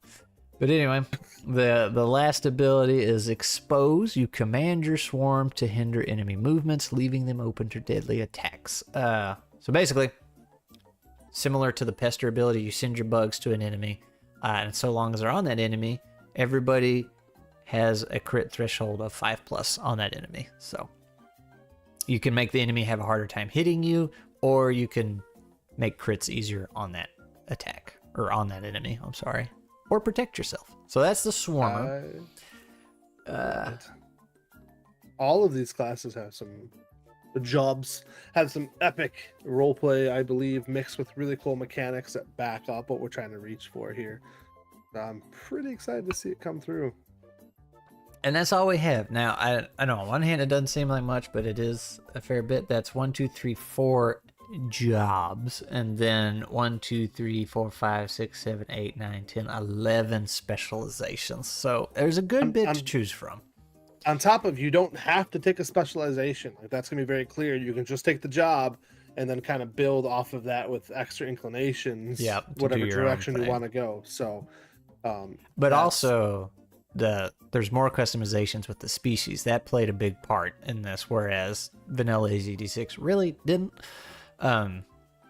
Speaker 1: But anyway, the last ability is Expose. You command your swarm to hinder enemy movements, leaving them open to deadly attacks. So basically, similar to the Pester ability, you send your bugs to an enemy, and so long as they're on that enemy, everybody has a crit threshold of 5+ on that enemy. So you can make the enemy have a harder time hitting you, or you can make crits easier on that attack, or on that enemy, I'm sorry. Or protect yourself. So that's the Swarmer.
Speaker 2: All of these classes have Jobs have some epic roleplay, I believe, mixed with really cool mechanics that back up what we're trying to reach for here. I'm pretty excited to see it come through.
Speaker 1: And that's all we have. Now, I know on one hand it doesn't seem like much, but it is a fair bit. That's 1, 2, 3, 4 jobs, and then 1, 2, 3, 4, 5, 6, 7, 8, 9, 10, 11 specializations. So there's a good bit to choose from.
Speaker 2: On top of, you don't have to take a specialization. Like, that's gonna be very clear. You can just take the job and then kind of build off of that with extra inclinations.
Speaker 1: Yeah,
Speaker 2: whatever direction you want to go. So,
Speaker 1: but also there's more customizations with the species that played a big part in this, whereas vanilla EZD6 really didn't.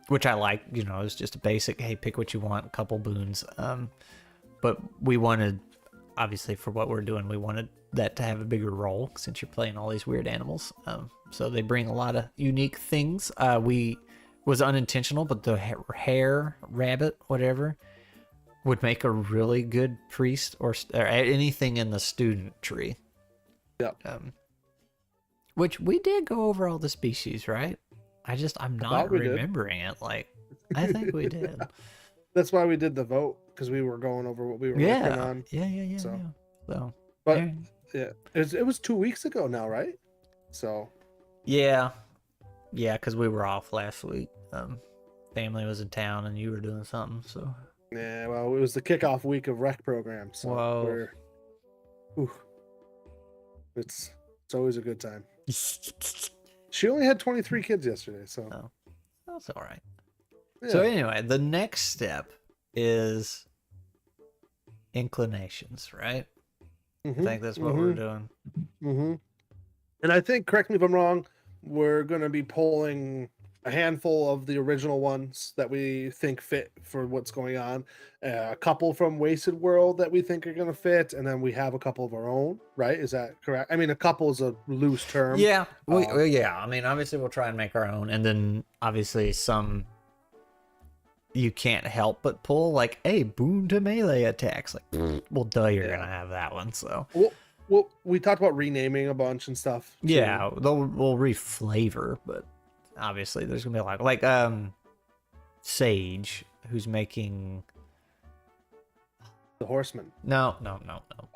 Speaker 1: Which I like, it was just a basic, hey, pick what you want, a couple boons. But we wanted, obviously for what we're doing, we wanted that to have a bigger role since you're playing all these weird animals. So they bring a lot of unique things. Was unintentional, but the hare, rabbit, whatever, would make a really good priest or anything in the student tree.
Speaker 2: Yep.
Speaker 1: Which we did go over all the species, right? I'm not remembering it. Like, I think we did.
Speaker 2: That's why we did the vote, because we were going over what we were working on.
Speaker 1: Yeah.
Speaker 2: So, but it was 2 weeks ago now, right? So. Yeah,
Speaker 1: because we were off last week. Family was in town, and you were doing something. So.
Speaker 2: Yeah, well, it was the kickoff week of rec program. So Ooh, it's always a good time. She only had 23 kids yesterday, so
Speaker 1: Oh, that's all right.
Speaker 2: yeah.
Speaker 1: So anyway, the next step is inclinations, right? I think that's what we're doing.
Speaker 2: And I think, correct me if I'm wrong, we're going to be pulling a handful of the original ones that we think fit for what's going on, a couple from Wasted World that we think are going to fit, and then we have a couple of our own, right? Is that correct? I mean, a couple is a loose term.
Speaker 1: Yeah, yeah. I mean, obviously we'll try and make our own, and then obviously some you can't help but pull, like, hey, boon to melee attacks. Like, well, duh, you're gonna have that one. So,
Speaker 2: well, we talked about renaming a bunch and stuff. Too.
Speaker 1: Yeah, we'll reflavor, but obviously there's gonna be a lot, like Sage, who's making
Speaker 2: the Horseman.
Speaker 1: No.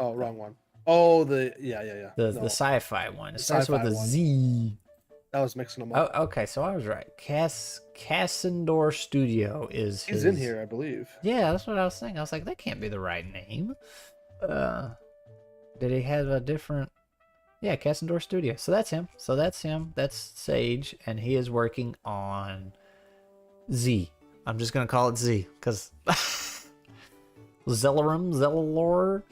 Speaker 2: Oh, wrong one. Oh, yeah.
Speaker 1: The sci-fi one. It starts with a Z.
Speaker 2: I was mixing them up.
Speaker 1: Oh, okay, so I was right. Cassandor Studio is
Speaker 2: He's in here, I believe.
Speaker 1: Yeah, that's what I was thinking. I was like, that can't be the right name. Did he have a different? Yeah, Cassandor Studio. So that's him. That's Sage, and he is working on Z. I'm just gonna call it Z because Zellor.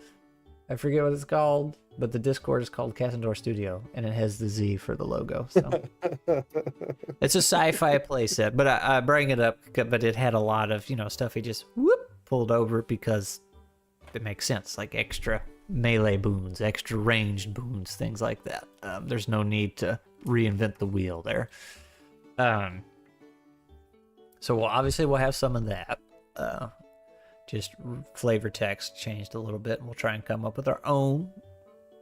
Speaker 1: I forget what it's called, but the Discord is called Cassandor Studio, and it has the Z for the logo. So it's a sci-fi playset, but I bring it up, but it had a lot of stuff he just pulled over because it makes sense, like extra melee boons, extra ranged boons, things like that. There's no need to reinvent the wheel there. So we'll have some of that. Just flavor text changed a little bit, and we'll try and come up with our own.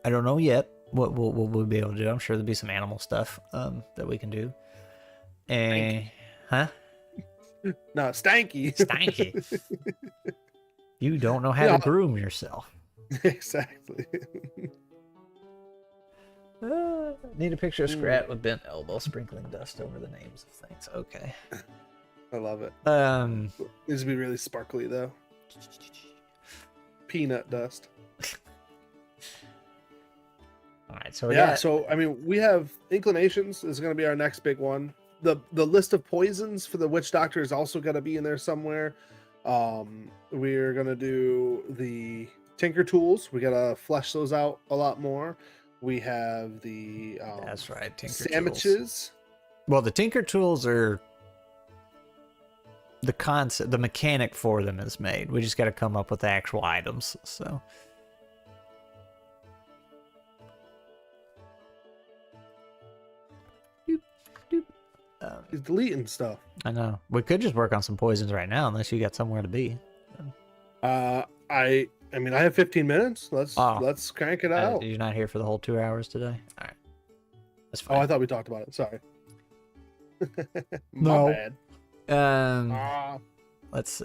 Speaker 1: I don't know yet what we'll be able to do. I'm sure there'll be some animal stuff that we can do. And huh?
Speaker 2: No, stanky.
Speaker 1: You don't know how to groom yourself.
Speaker 2: Exactly.
Speaker 1: Need a picture of Scrat with bent elbow sprinkling dust over the names of things. Okay.
Speaker 2: I love it. Needs to be really sparkly though. Peanut dust.
Speaker 1: All right, so
Speaker 2: so I mean, we have inclinations is going to be our next big one. The list of poisons for the witch doctor is also going to be in there somewhere. We're going to do the tinker tools. We got to flesh those out a lot more. We have the
Speaker 1: that's right, tinker
Speaker 2: sandwiches.
Speaker 1: Tools. Well, the tinker tools are the concept, the mechanic for them is made. We just got to come up with the actual items. So
Speaker 2: he's deleting stuff.
Speaker 1: I know. We could just work on some poisons right now, unless you got somewhere to be.
Speaker 2: I mean, I have 15 minutes. Let's crank it out.
Speaker 1: You're not here for the whole 2 hours today? All right. That's fine.
Speaker 2: Oh, I thought we talked about it. Sorry.
Speaker 1: No.
Speaker 2: My bad.
Speaker 1: Let's see.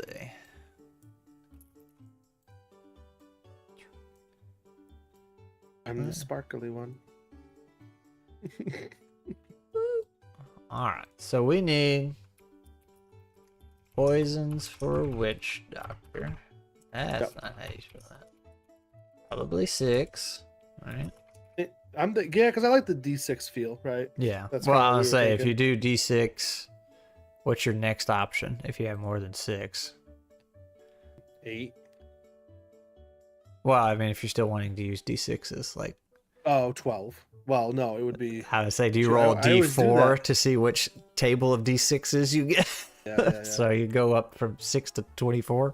Speaker 2: I'm the sparkly one.
Speaker 1: All right. So we need poisons for witch doctor. That's not how you spell that. Probably 6. All right.
Speaker 2: Because I like the D6 feel, right?
Speaker 1: Yeah.
Speaker 2: That's
Speaker 1: well, I was say if you do D6, what's your next option if you have more than 6?
Speaker 2: 8.
Speaker 1: Well, I mean, if you're still wanting to use D6s, like.
Speaker 2: Oh, 12. Well, no, it would be.
Speaker 1: How to say? Do you roll D4 to see which table of D6s you get? Yeah. So you go up from 6 to 24.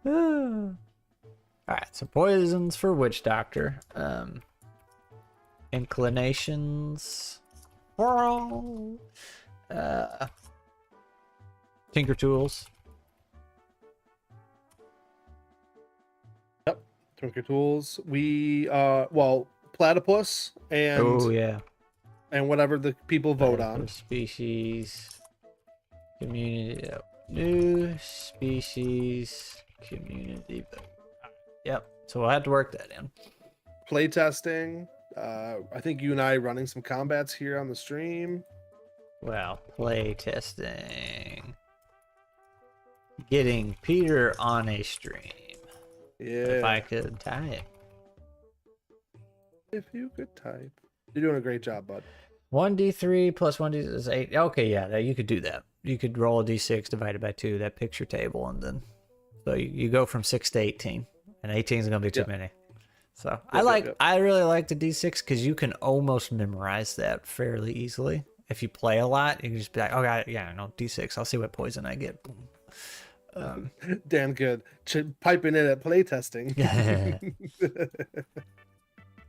Speaker 1: All right. So poisons for witch doctor. Inclinations. Tinker tools.
Speaker 2: Yep. Tinker tools. We platypus and and whatever the people vote on.
Speaker 1: Species. Community. New species. Community. Yep. So we'll have to work that in.
Speaker 2: Play testing. I think you and I running some combats here on the stream.
Speaker 1: Well, play testing. Getting Peter on a stream.
Speaker 2: Yeah.
Speaker 1: If I could tie it.
Speaker 2: If you could type. You're doing a great job, bud.
Speaker 1: 1d3 plus 1d is 8. Okay, yeah, you could do that. You could roll a d6 divided by 2, that picture table, and then so you go from 6 to 18, and 18 is gonna be too many. So I really like the d6 because you can almost memorize that fairly easily. If you play a lot, you can just be like, oh yeah, no, d6. I'll see what poison I get. Boom.
Speaker 2: Damn good. Piping in at playtesting.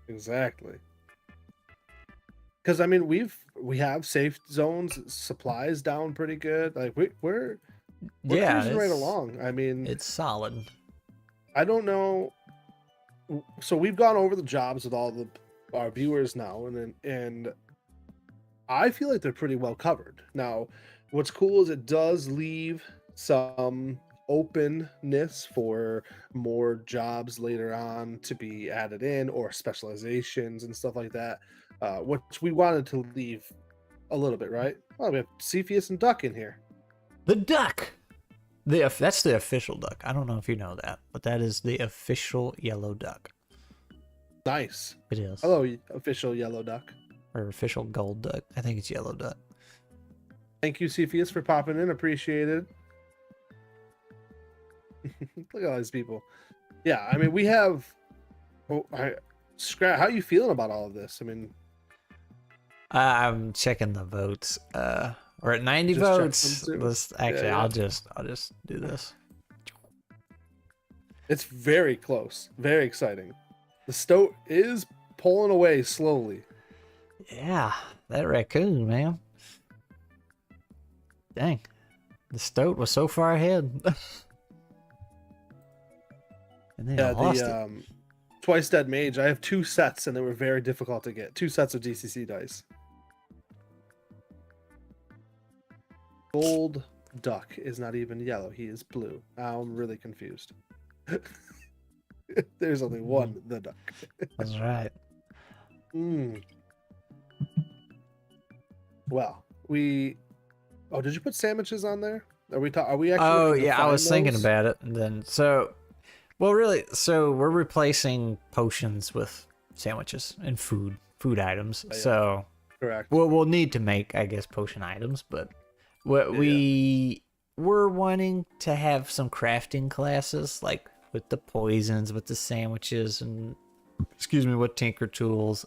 Speaker 2: Exactly. Because I mean, we have safe zones, supplies down pretty good. Like we're cruising right along. I mean,
Speaker 1: it's solid.
Speaker 2: I don't know. So we've gone over the jobs with all our viewers now, and I feel like they're pretty well covered. Now, what's cool is it does leave some openness for more jobs later on to be added in, or specializations and stuff like that, which we wanted to leave a little bit, right? Well, we have Cepheus and Duck in here.
Speaker 1: The duck! That's the official duck. I don't know if you know that, but that is the official yellow duck.
Speaker 2: Nice.
Speaker 1: It is.
Speaker 2: Hello, official yellow duck. Or
Speaker 1: official gold duck. I think it's yellow duck.
Speaker 2: Thank you, Cepheus, for popping in. Appreciated. Look at all these people. Yeah, I mean, we have. Oh, Scrap. How are you feeling about all of this? I mean,
Speaker 1: I'm checking the votes. We're at 90 votes. Let's actually. Yeah. I'll just do this.
Speaker 2: It's very close. Very exciting. The stoat is pulling away slowly.
Speaker 1: Yeah, that raccoon, man. Dang, the stoat was so far ahead. And then
Speaker 2: the Twice Dead Mage. I have 2 sets, and they were very difficult to get. 2 sets of DCC dice. Gold duck is not even yellow; he is blue. I'm really confused. There's only one the duck.
Speaker 1: That's right.
Speaker 2: Well, Oh, did you put sandwiches on there? Are we actually?
Speaker 1: Oh yeah, I was thinking about it, and then we're replacing potions with sandwiches and food items. Oh, yeah. So
Speaker 2: correct.
Speaker 1: We'll need to make, I guess, potion items, but we're wanting to have some crafting classes, like with the poisons, with the sandwiches, and with tinker tools.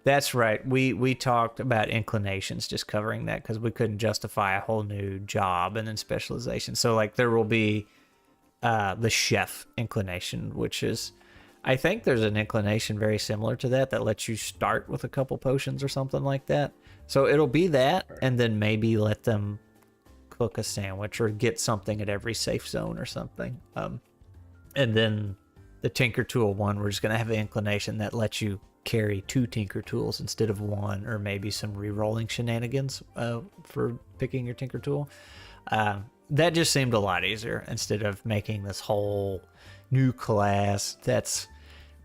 Speaker 1: That's right. We talked about inclinations, just covering that because we couldn't justify a whole new job and then specialization. So like there will be the chef inclination, which is, I think there's an inclination very similar to that lets you start with a couple potions or something like that. So it'll be that, and then maybe let them cook a sandwich or get something at every safe zone or something. And then the tinker tool one, we're just going to have an inclination that lets you carry 2 tinker tools instead of 1, or maybe some re-rolling shenanigans for picking your tinker tool. That just seemed a lot easier instead of making this whole new class that's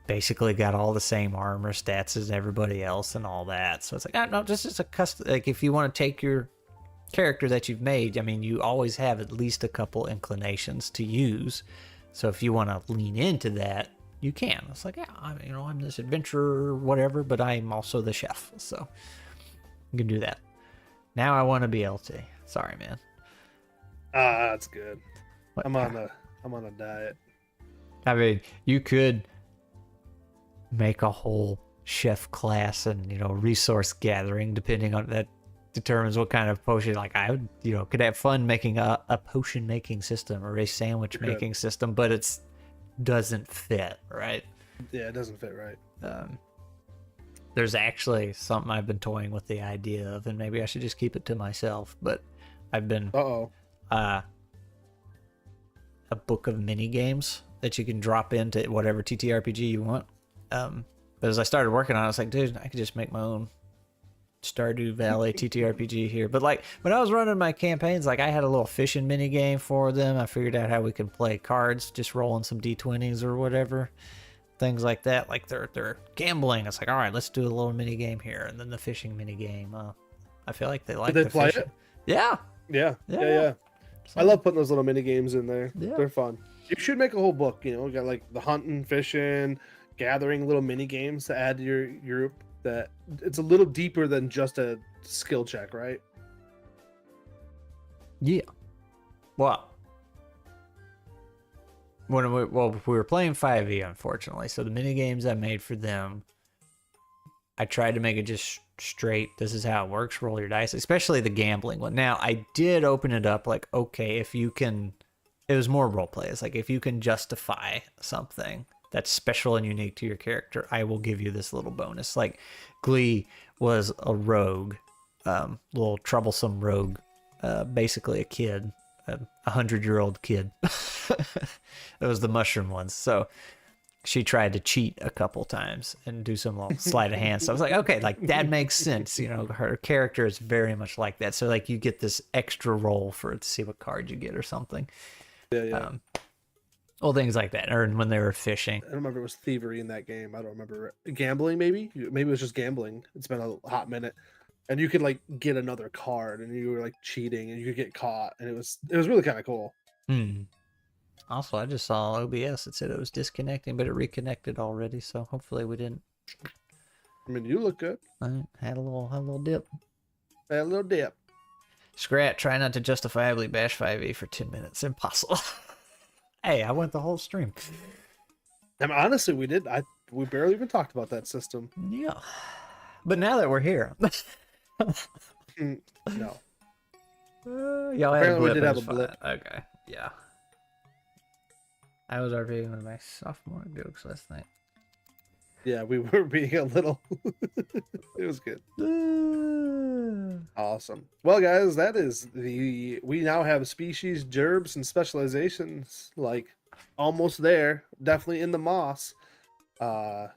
Speaker 1: basically got all the same armor stats as everybody else and all that. So it's like, no, this is a custom. Like if you want to take your character that you've made, I mean, you always have at least a couple inclinations to use. So if you want to lean into that, you can. It's like, yeah, I'm this adventurer, whatever, but I'm also the chef, so you can do that. Now I want to be LT. Sorry, man.
Speaker 2: That's good. What? I'm on a diet.
Speaker 1: I mean, you could make a whole chef class and resource gathering, depending on that determines what kind of potion. Like I would, could have fun making a potion making system or a sandwich making system, but it's doesn't fit, right?
Speaker 2: Yeah, it doesn't fit right.
Speaker 1: There's actually something I've been toying with the idea of, and maybe I should just keep it to myself, but I've been a book of mini games that you can drop into whatever TTRPG you want. But as I started working on it, I was like, dude, I could just make my own Stardew Valley TTRPG here. But like when I was running my campaigns, like I had a little fishing mini game for them. I figured out how we can play cards, just rolling some D20s or whatever, things like that. Like they're gambling. It's like, all right, let's do a little mini game here, and then the fishing mini game. I feel like they like.
Speaker 2: Did they play it?
Speaker 1: Yeah.
Speaker 2: I love putting those little mini games in there. Yeah. They're fun. You should make a whole book. You got like the hunting, fishing, gathering little mini games to add to your group that it's a little deeper than just a skill check, right?
Speaker 1: Yeah. Well, we were playing 5e, unfortunately. So the mini games I made for them, I tried to make it just straight. This is how it works. Roll your dice, especially the gambling one. Now I did open it up like, okay, if you can, it was more role play. It's like, if you can justify something that's special and unique to your character, I will give you this little bonus. Like Glee was a rogue, little troublesome rogue, basically a kid, a 100-year-old kid. It was the mushroom ones. So she tried to cheat a couple times and do some little sleight of hand. So I was like, okay, like that makes sense. You know, her character is very much like that. So like you get this extra roll for it to see what card you get or something.
Speaker 2: Yeah.
Speaker 1: Well, things like that. Or when they were fishing.
Speaker 2: I don't remember, it was thievery in that game. I don't remember. Gambling, maybe it was just gambling. It's been a hot minute. And you could like get another card and you were like cheating and you could get caught, and it was really kind of cool.
Speaker 1: Also, I just saw OBS. It said it was disconnecting, but it reconnected already. So hopefully we didn't.
Speaker 2: I mean, you look good.
Speaker 1: I had a little dip.
Speaker 2: Had a little dip.
Speaker 1: Scrat, try not to justifiably bash 5e for 10 minutes. Impossible. Hey, I went the whole stream.
Speaker 2: I mean, honestly, we barely even talked about that system.
Speaker 1: Yeah. But now that we're here.
Speaker 2: No.
Speaker 1: Y'all had
Speaker 2: Apparently we did have a
Speaker 1: fun.
Speaker 2: blip.
Speaker 1: Okay, yeah. I was RPing with my sophomore jokes last night.
Speaker 2: Yeah, we were being a little... It was good. Awesome. Well, guys, that is we now have species, gerbs, and specializations, like, almost there. Definitely in the moss. So,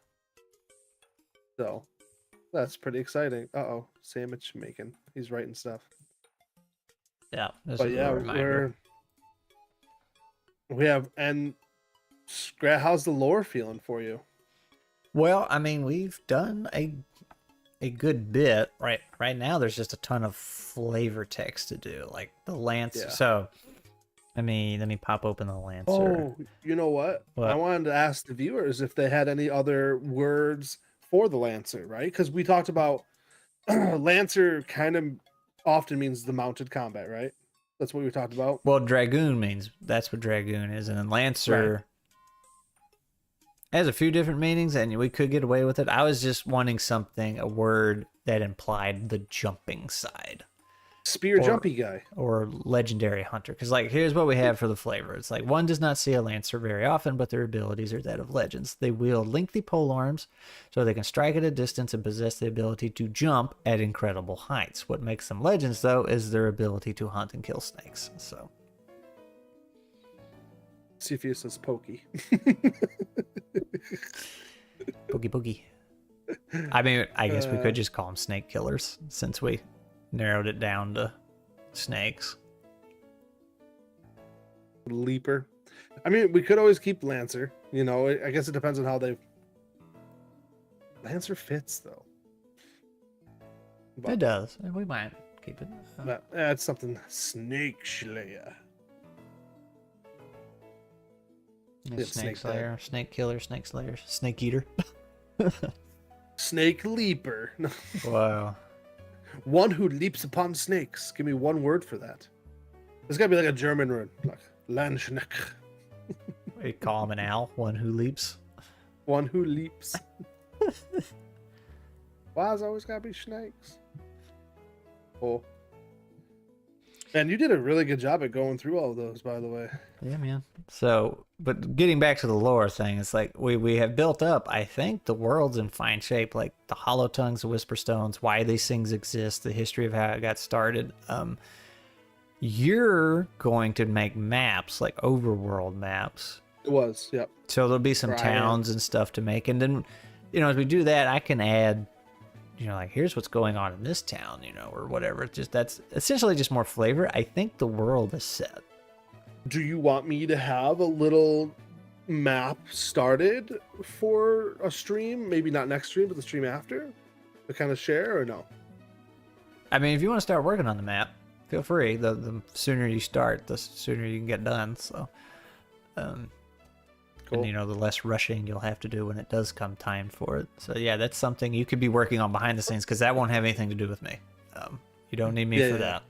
Speaker 2: that's pretty exciting. Uh-oh, sandwich making. He's writing stuff.
Speaker 1: Yeah,
Speaker 2: but yeah, we have, and Scrat, how's the lore feeling for you?
Speaker 1: Well, I mean, we've done a good bit. Right now there's just a ton of flavor text to do, like the Lancer. Yeah. So let me pop open the Lancer.
Speaker 2: Oh, you know what? I wanted to ask the viewers if they had any other words for the Lancer, right? Because we talked about Lancer kind of often means the mounted combat, right? That's what we talked about.
Speaker 1: Well, Dragoon means that's what Dragoon is, and then Lancer has a few different meanings, and we could get away with it. I was just wanting a word that implied the jumping side.
Speaker 2: Spear jumpy guy.
Speaker 1: Or legendary hunter. Because, like, here's what we have for the flavor. It's like, one does not see a Lancer very often, but their abilities are that of legends. They wield lengthy polearms, so they can strike at a distance and possess the ability to jump at incredible heights. What makes them legends, though, is their ability to hunt and kill snakes. So,
Speaker 2: Cepheus says pokey.
Speaker 1: Pokey. I mean, I guess we could just call them snake killers, since we narrowed it down to snakes.
Speaker 2: Leaper. I mean, we could always keep Lancer. You know, I guess it depends on how they... Lancer fits, though.
Speaker 1: But it does. We might keep it.
Speaker 2: That's something. Snake Slayer.
Speaker 1: Snake Slayer, Snake Killer, Snake Slayer, Snake Eater.
Speaker 2: Snake Leaper.
Speaker 1: Wow.
Speaker 2: One who leaps upon snakes. Give me one word for that. There's got to be like a German word. Like Landschneck.
Speaker 1: We call him an owl. One who leaps.
Speaker 2: One who leaps. Why's always got to be snakes? Oh. And you did a really good job at going through all of those, by the way.
Speaker 1: Yeah, man. So, but getting back to the lore thing, it's like we have built up, I think, the world's in fine shape, like the hollow tongues, the whisper stones, why these things exist, the history of how it got started. You're going to make maps, like overworld maps.
Speaker 2: It was, yep.
Speaker 1: So there'll be some towns and stuff to make. And then, you know, as we do that, I can add, you know, like, here's what's going on in this town, you know, or whatever. It's just, that's essentially just more flavor. I think the world is set.
Speaker 2: Do you want me to have a little map started for a stream? Maybe not next stream, but the stream after? To kind of share, or no?
Speaker 1: I mean, if you want to start working on the map, feel free. The sooner you start, the sooner you can get done. So,
Speaker 2: Cool.
Speaker 1: And the less rushing you'll have to do when it does come time for it. So yeah, that's something you could be working on behind the scenes, because that won't have anything to do with me. You don't need me for that.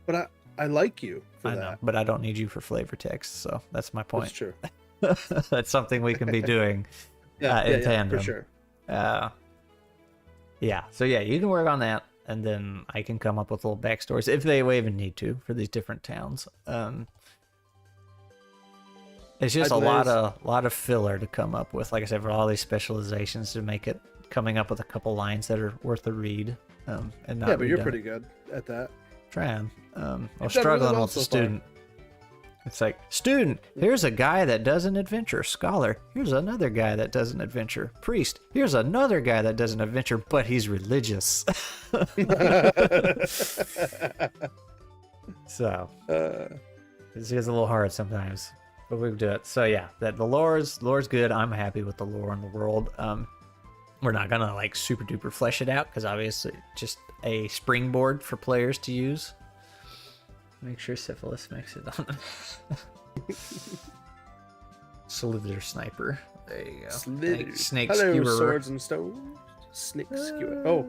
Speaker 2: But I like you for
Speaker 1: I
Speaker 2: that.
Speaker 1: know, but I don't need you for flavor text. So that's my point.
Speaker 2: That's true.
Speaker 1: That's something we can be doing in tandem.
Speaker 2: For sure.
Speaker 1: Yeah. So yeah, you can work on that, and then I can come up with little backstories if they even need to for these different towns. It's just a lot of filler to come up with. Like I said, for all these specializations to make it coming up with a couple lines that are worth a read. And not
Speaker 2: but you're pretty good at that.
Speaker 1: Trying. I was struggling
Speaker 2: really well
Speaker 1: with the
Speaker 2: so
Speaker 1: student. It's like, student, here's a guy that does an adventure. Scholar, here's another guy that does an adventure. Priest, here's another guy that does an adventure, but he's religious. So, it's a little hard sometimes, but we do it. So yeah, the lore's good. I'm happy with the lore in the world. We're not gonna like super duper flesh it out, because obviously just a springboard for players to use. Make sure Syphilis makes it on. Slither Sniper. There you go.
Speaker 2: Slither.
Speaker 1: Snake
Speaker 2: Hello,
Speaker 1: Skewer.
Speaker 2: Swords and Stones. Snake Skewer. Oh.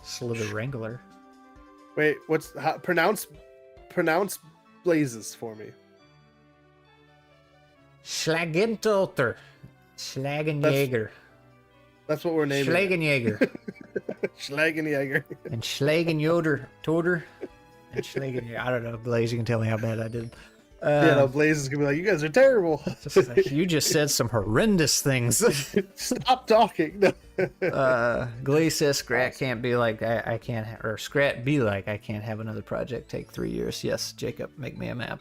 Speaker 1: Slither Wrangler.
Speaker 2: Wait, pronounce blazes for me.
Speaker 1: Schlagentoter. Schlagenjäger.
Speaker 2: That's what we're naming.
Speaker 1: Schlagenjäger.
Speaker 2: Schlagenjäger.
Speaker 1: And Schlagenjoder. Toter. And Schlagenjäger. I don't know, Blaze, you can tell me how bad I did.
Speaker 2: Blaze is gonna be like, you guys are terrible.
Speaker 1: You just said some horrendous things.
Speaker 2: Stop talking.
Speaker 1: Glee says Scrat can't be like I can't or Scrat be like I can't have another project take 3 years. Yes, Jacob, make me a map.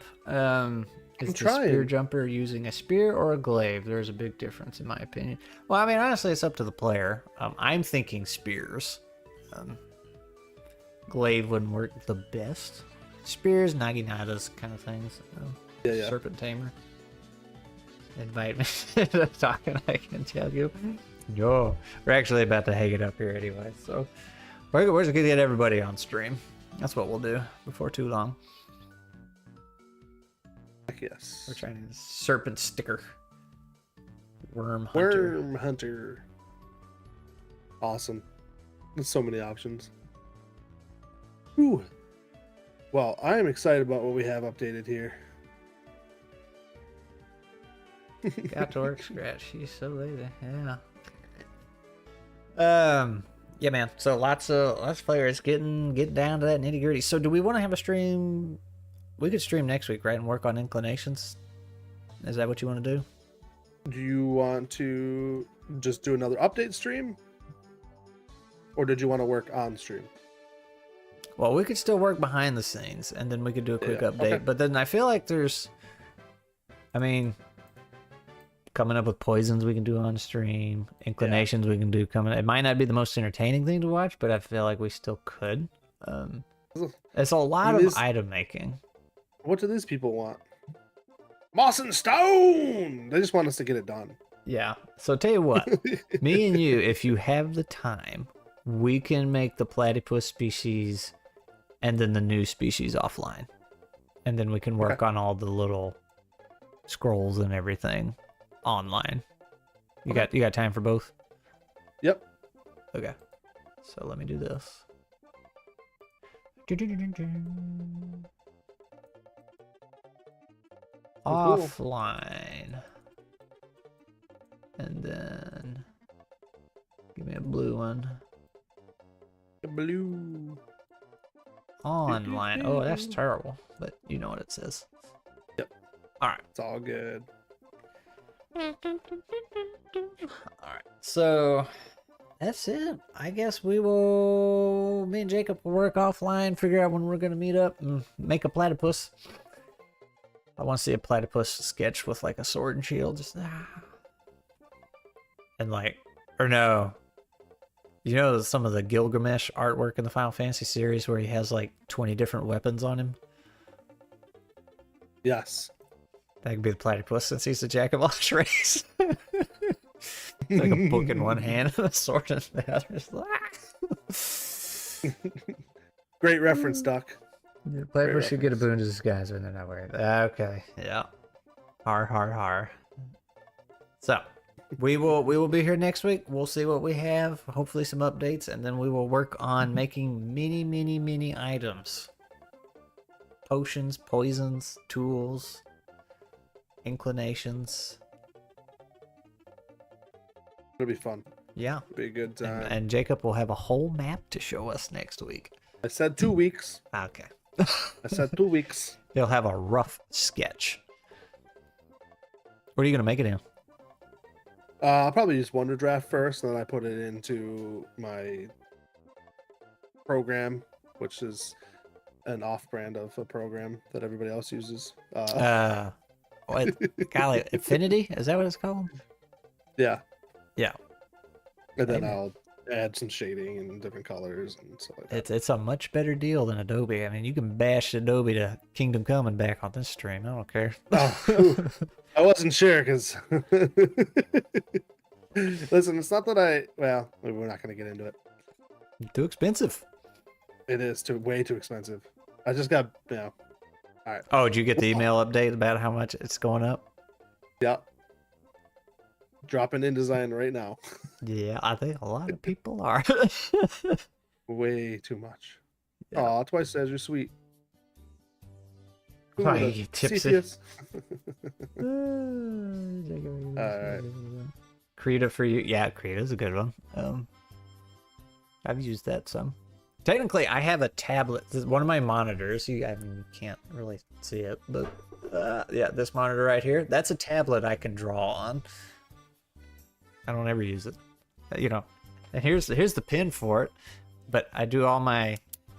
Speaker 1: Is the spear jumper using a spear or a glaive? There's a big difference in my opinion. Well, I mean, honestly, it's up to the player. I'm thinking spears. Glaive wouldn't work the best. Spears, naginatas, kind of things. Serpent tamer. Invite me to talking, I can tell you. No, we're actually about to hang it up here anyway, so we're just gonna get everybody on stream. That's what we'll do before too long.
Speaker 2: Yes.
Speaker 1: We're trying to serpent sticker. Worm hunter.
Speaker 2: Worm hunter. Awesome. There's so many options. Ooh. Well, I am excited about what we have updated here.
Speaker 1: Got to work, Scratch. She's so lazy. Yeah. Yeah, man. So lots of players getting down to that nitty gritty. So do we want to have a stream? We could stream next week, right, and work on inclinations. Is that what you want to do?
Speaker 2: Do you want to just do another update stream, or did you want to work on stream?
Speaker 1: Well, we could still work behind the scenes, and then we could do a quick update.
Speaker 2: Okay.
Speaker 1: But then I feel like coming up with poisons we can do on stream, inclinations we can do coming. It might not be the most entertaining thing to watch, but I feel like we still could. It's a lot of item making.
Speaker 2: What do these people want? Moss and stone! They just want us to get it done.
Speaker 1: Yeah. So tell you what, me and you, if you have the time, we can make the platypus species and then the new species offline. And then we can work on all the little scrolls and everything online. You got time for both?
Speaker 2: Yep.
Speaker 1: Okay. So let me do this. Offline. And then give me a blue one.
Speaker 2: The blue.
Speaker 1: Online. Oh, that's terrible. But you know what it says.
Speaker 2: Yep.
Speaker 1: Alright.
Speaker 2: It's all good.
Speaker 1: Alright. So that's it. I guess me and Jacob will work offline, figure out when we're gonna meet up and make a platypus. I want to see a platypus sketch with like a sword and shield, just and like, or no, you know some of the Gilgamesh artwork in the Final Fantasy series where he has like 20 different weapons on him.
Speaker 2: Yes,
Speaker 1: that could be the platypus since he's the jack of all trades. Like a book in one hand and a sword in the other.
Speaker 2: Great reference, Doc.
Speaker 1: The platypus should get a boon to disguise when they're not wearing. Okay, yeah. Har har har. So we will be here next week. We'll see what we have. Hopefully some updates, and then we will work on making mini items. Potions, poisons, tools, inclinations.
Speaker 2: It'll be fun.
Speaker 1: Yeah.
Speaker 2: It'll be a good time.
Speaker 1: And Jacob will have a whole map to show us next week.
Speaker 2: I said 2 weeks.
Speaker 1: Okay.
Speaker 2: I said 2 weeks.
Speaker 1: He'll have a rough sketch. What are you gonna make it in?
Speaker 2: I'll probably use Wonder Draft first, and then I put it into my program, which is an off-brand of a program that everybody else uses.
Speaker 1: What? Golly, Affinity? Is that what it's called?
Speaker 2: Yeah.
Speaker 1: Yeah.
Speaker 2: And then I'll add some shading and different colors and stuff like that.
Speaker 1: It's a much better deal than Adobe. I mean, you can bash Adobe to Kingdom Come and back on this stream. I don't care.
Speaker 2: Oh, I wasn't sure because listen, it's not that well, we're not going to get into it.
Speaker 1: Too expensive.
Speaker 2: It is way too expensive. I just got, all right.
Speaker 1: Oh, did you get the email update about how much it's going up?
Speaker 2: Yeah. Dropping InDesign right now.
Speaker 1: Yeah, I think a lot of people are.
Speaker 2: Way too much.
Speaker 1: Yeah.
Speaker 2: Aw, twice as you're sweet.
Speaker 1: Why you tipsy?
Speaker 2: Alright.
Speaker 1: Krita for you. Yeah, Krita's a good one. I've used that some. Technically, I have a tablet. This is one of my monitors. I mean, you can't really see it, but yeah, this monitor right here. That's a tablet I can draw on. I don't ever use it, you know. And here's the pin for it, but I do all my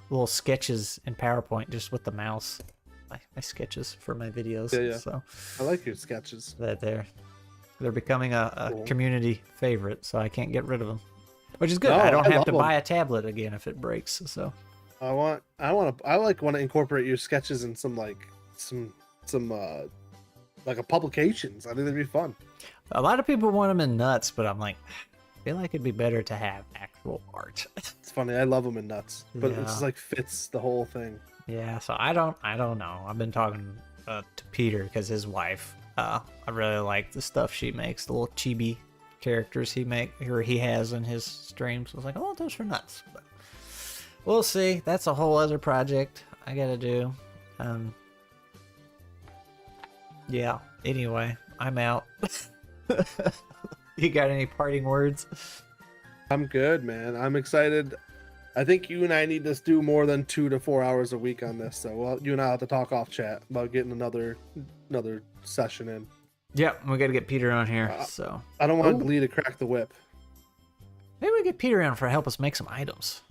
Speaker 1: little sketches in PowerPoint just with the mouse. My sketches for my videos.
Speaker 2: Yeah.
Speaker 1: So
Speaker 2: I like your sketches.
Speaker 1: that they're becoming a
Speaker 2: Cool.
Speaker 1: community favorite, so I can't get rid of them, which is good.
Speaker 2: No,
Speaker 1: I don't
Speaker 2: I
Speaker 1: have
Speaker 2: love
Speaker 1: to
Speaker 2: them.
Speaker 1: buy a tablet again if it breaks. So
Speaker 2: I want to incorporate your sketches in some like a publications. I think that'd be fun.
Speaker 1: a lot of people want them in nuts, but I'm like, I feel like it'd be better to have actual art.
Speaker 2: It's funny. I love them in nuts, but
Speaker 1: Yeah.
Speaker 2: it just like fits the whole thing.
Speaker 1: Yeah, so I don't know. I've been talking to Peter because his wife. I really like the stuff she makes, the little chibi characters he has in his streams. I was like, I want those for nuts. But we'll see. That's a whole other project I gotta do. Yeah. Anyway, I'm out. You got any parting words?
Speaker 2: I'm good, man. I'm excited. I think you and I need to do more than 2 to 4 hours a week on this. So, well, you and I have to talk off chat about getting another session in.
Speaker 1: Yeah, we got to get Peter on here. So
Speaker 2: I don't want Lee to crack the whip.
Speaker 1: maybe we get Peter on for help us make some items.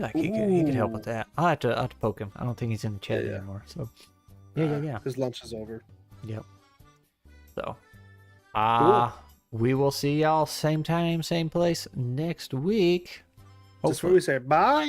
Speaker 1: I feel like he could help with that. I'll have to poke him. I don't think he's in the chat
Speaker 2: Yeah.
Speaker 1: anymore. So yeah.
Speaker 2: His lunch is over.
Speaker 1: Yep. So
Speaker 2: Cool.
Speaker 1: we will see y'all same time, same place next week.
Speaker 2: Just where we say bye.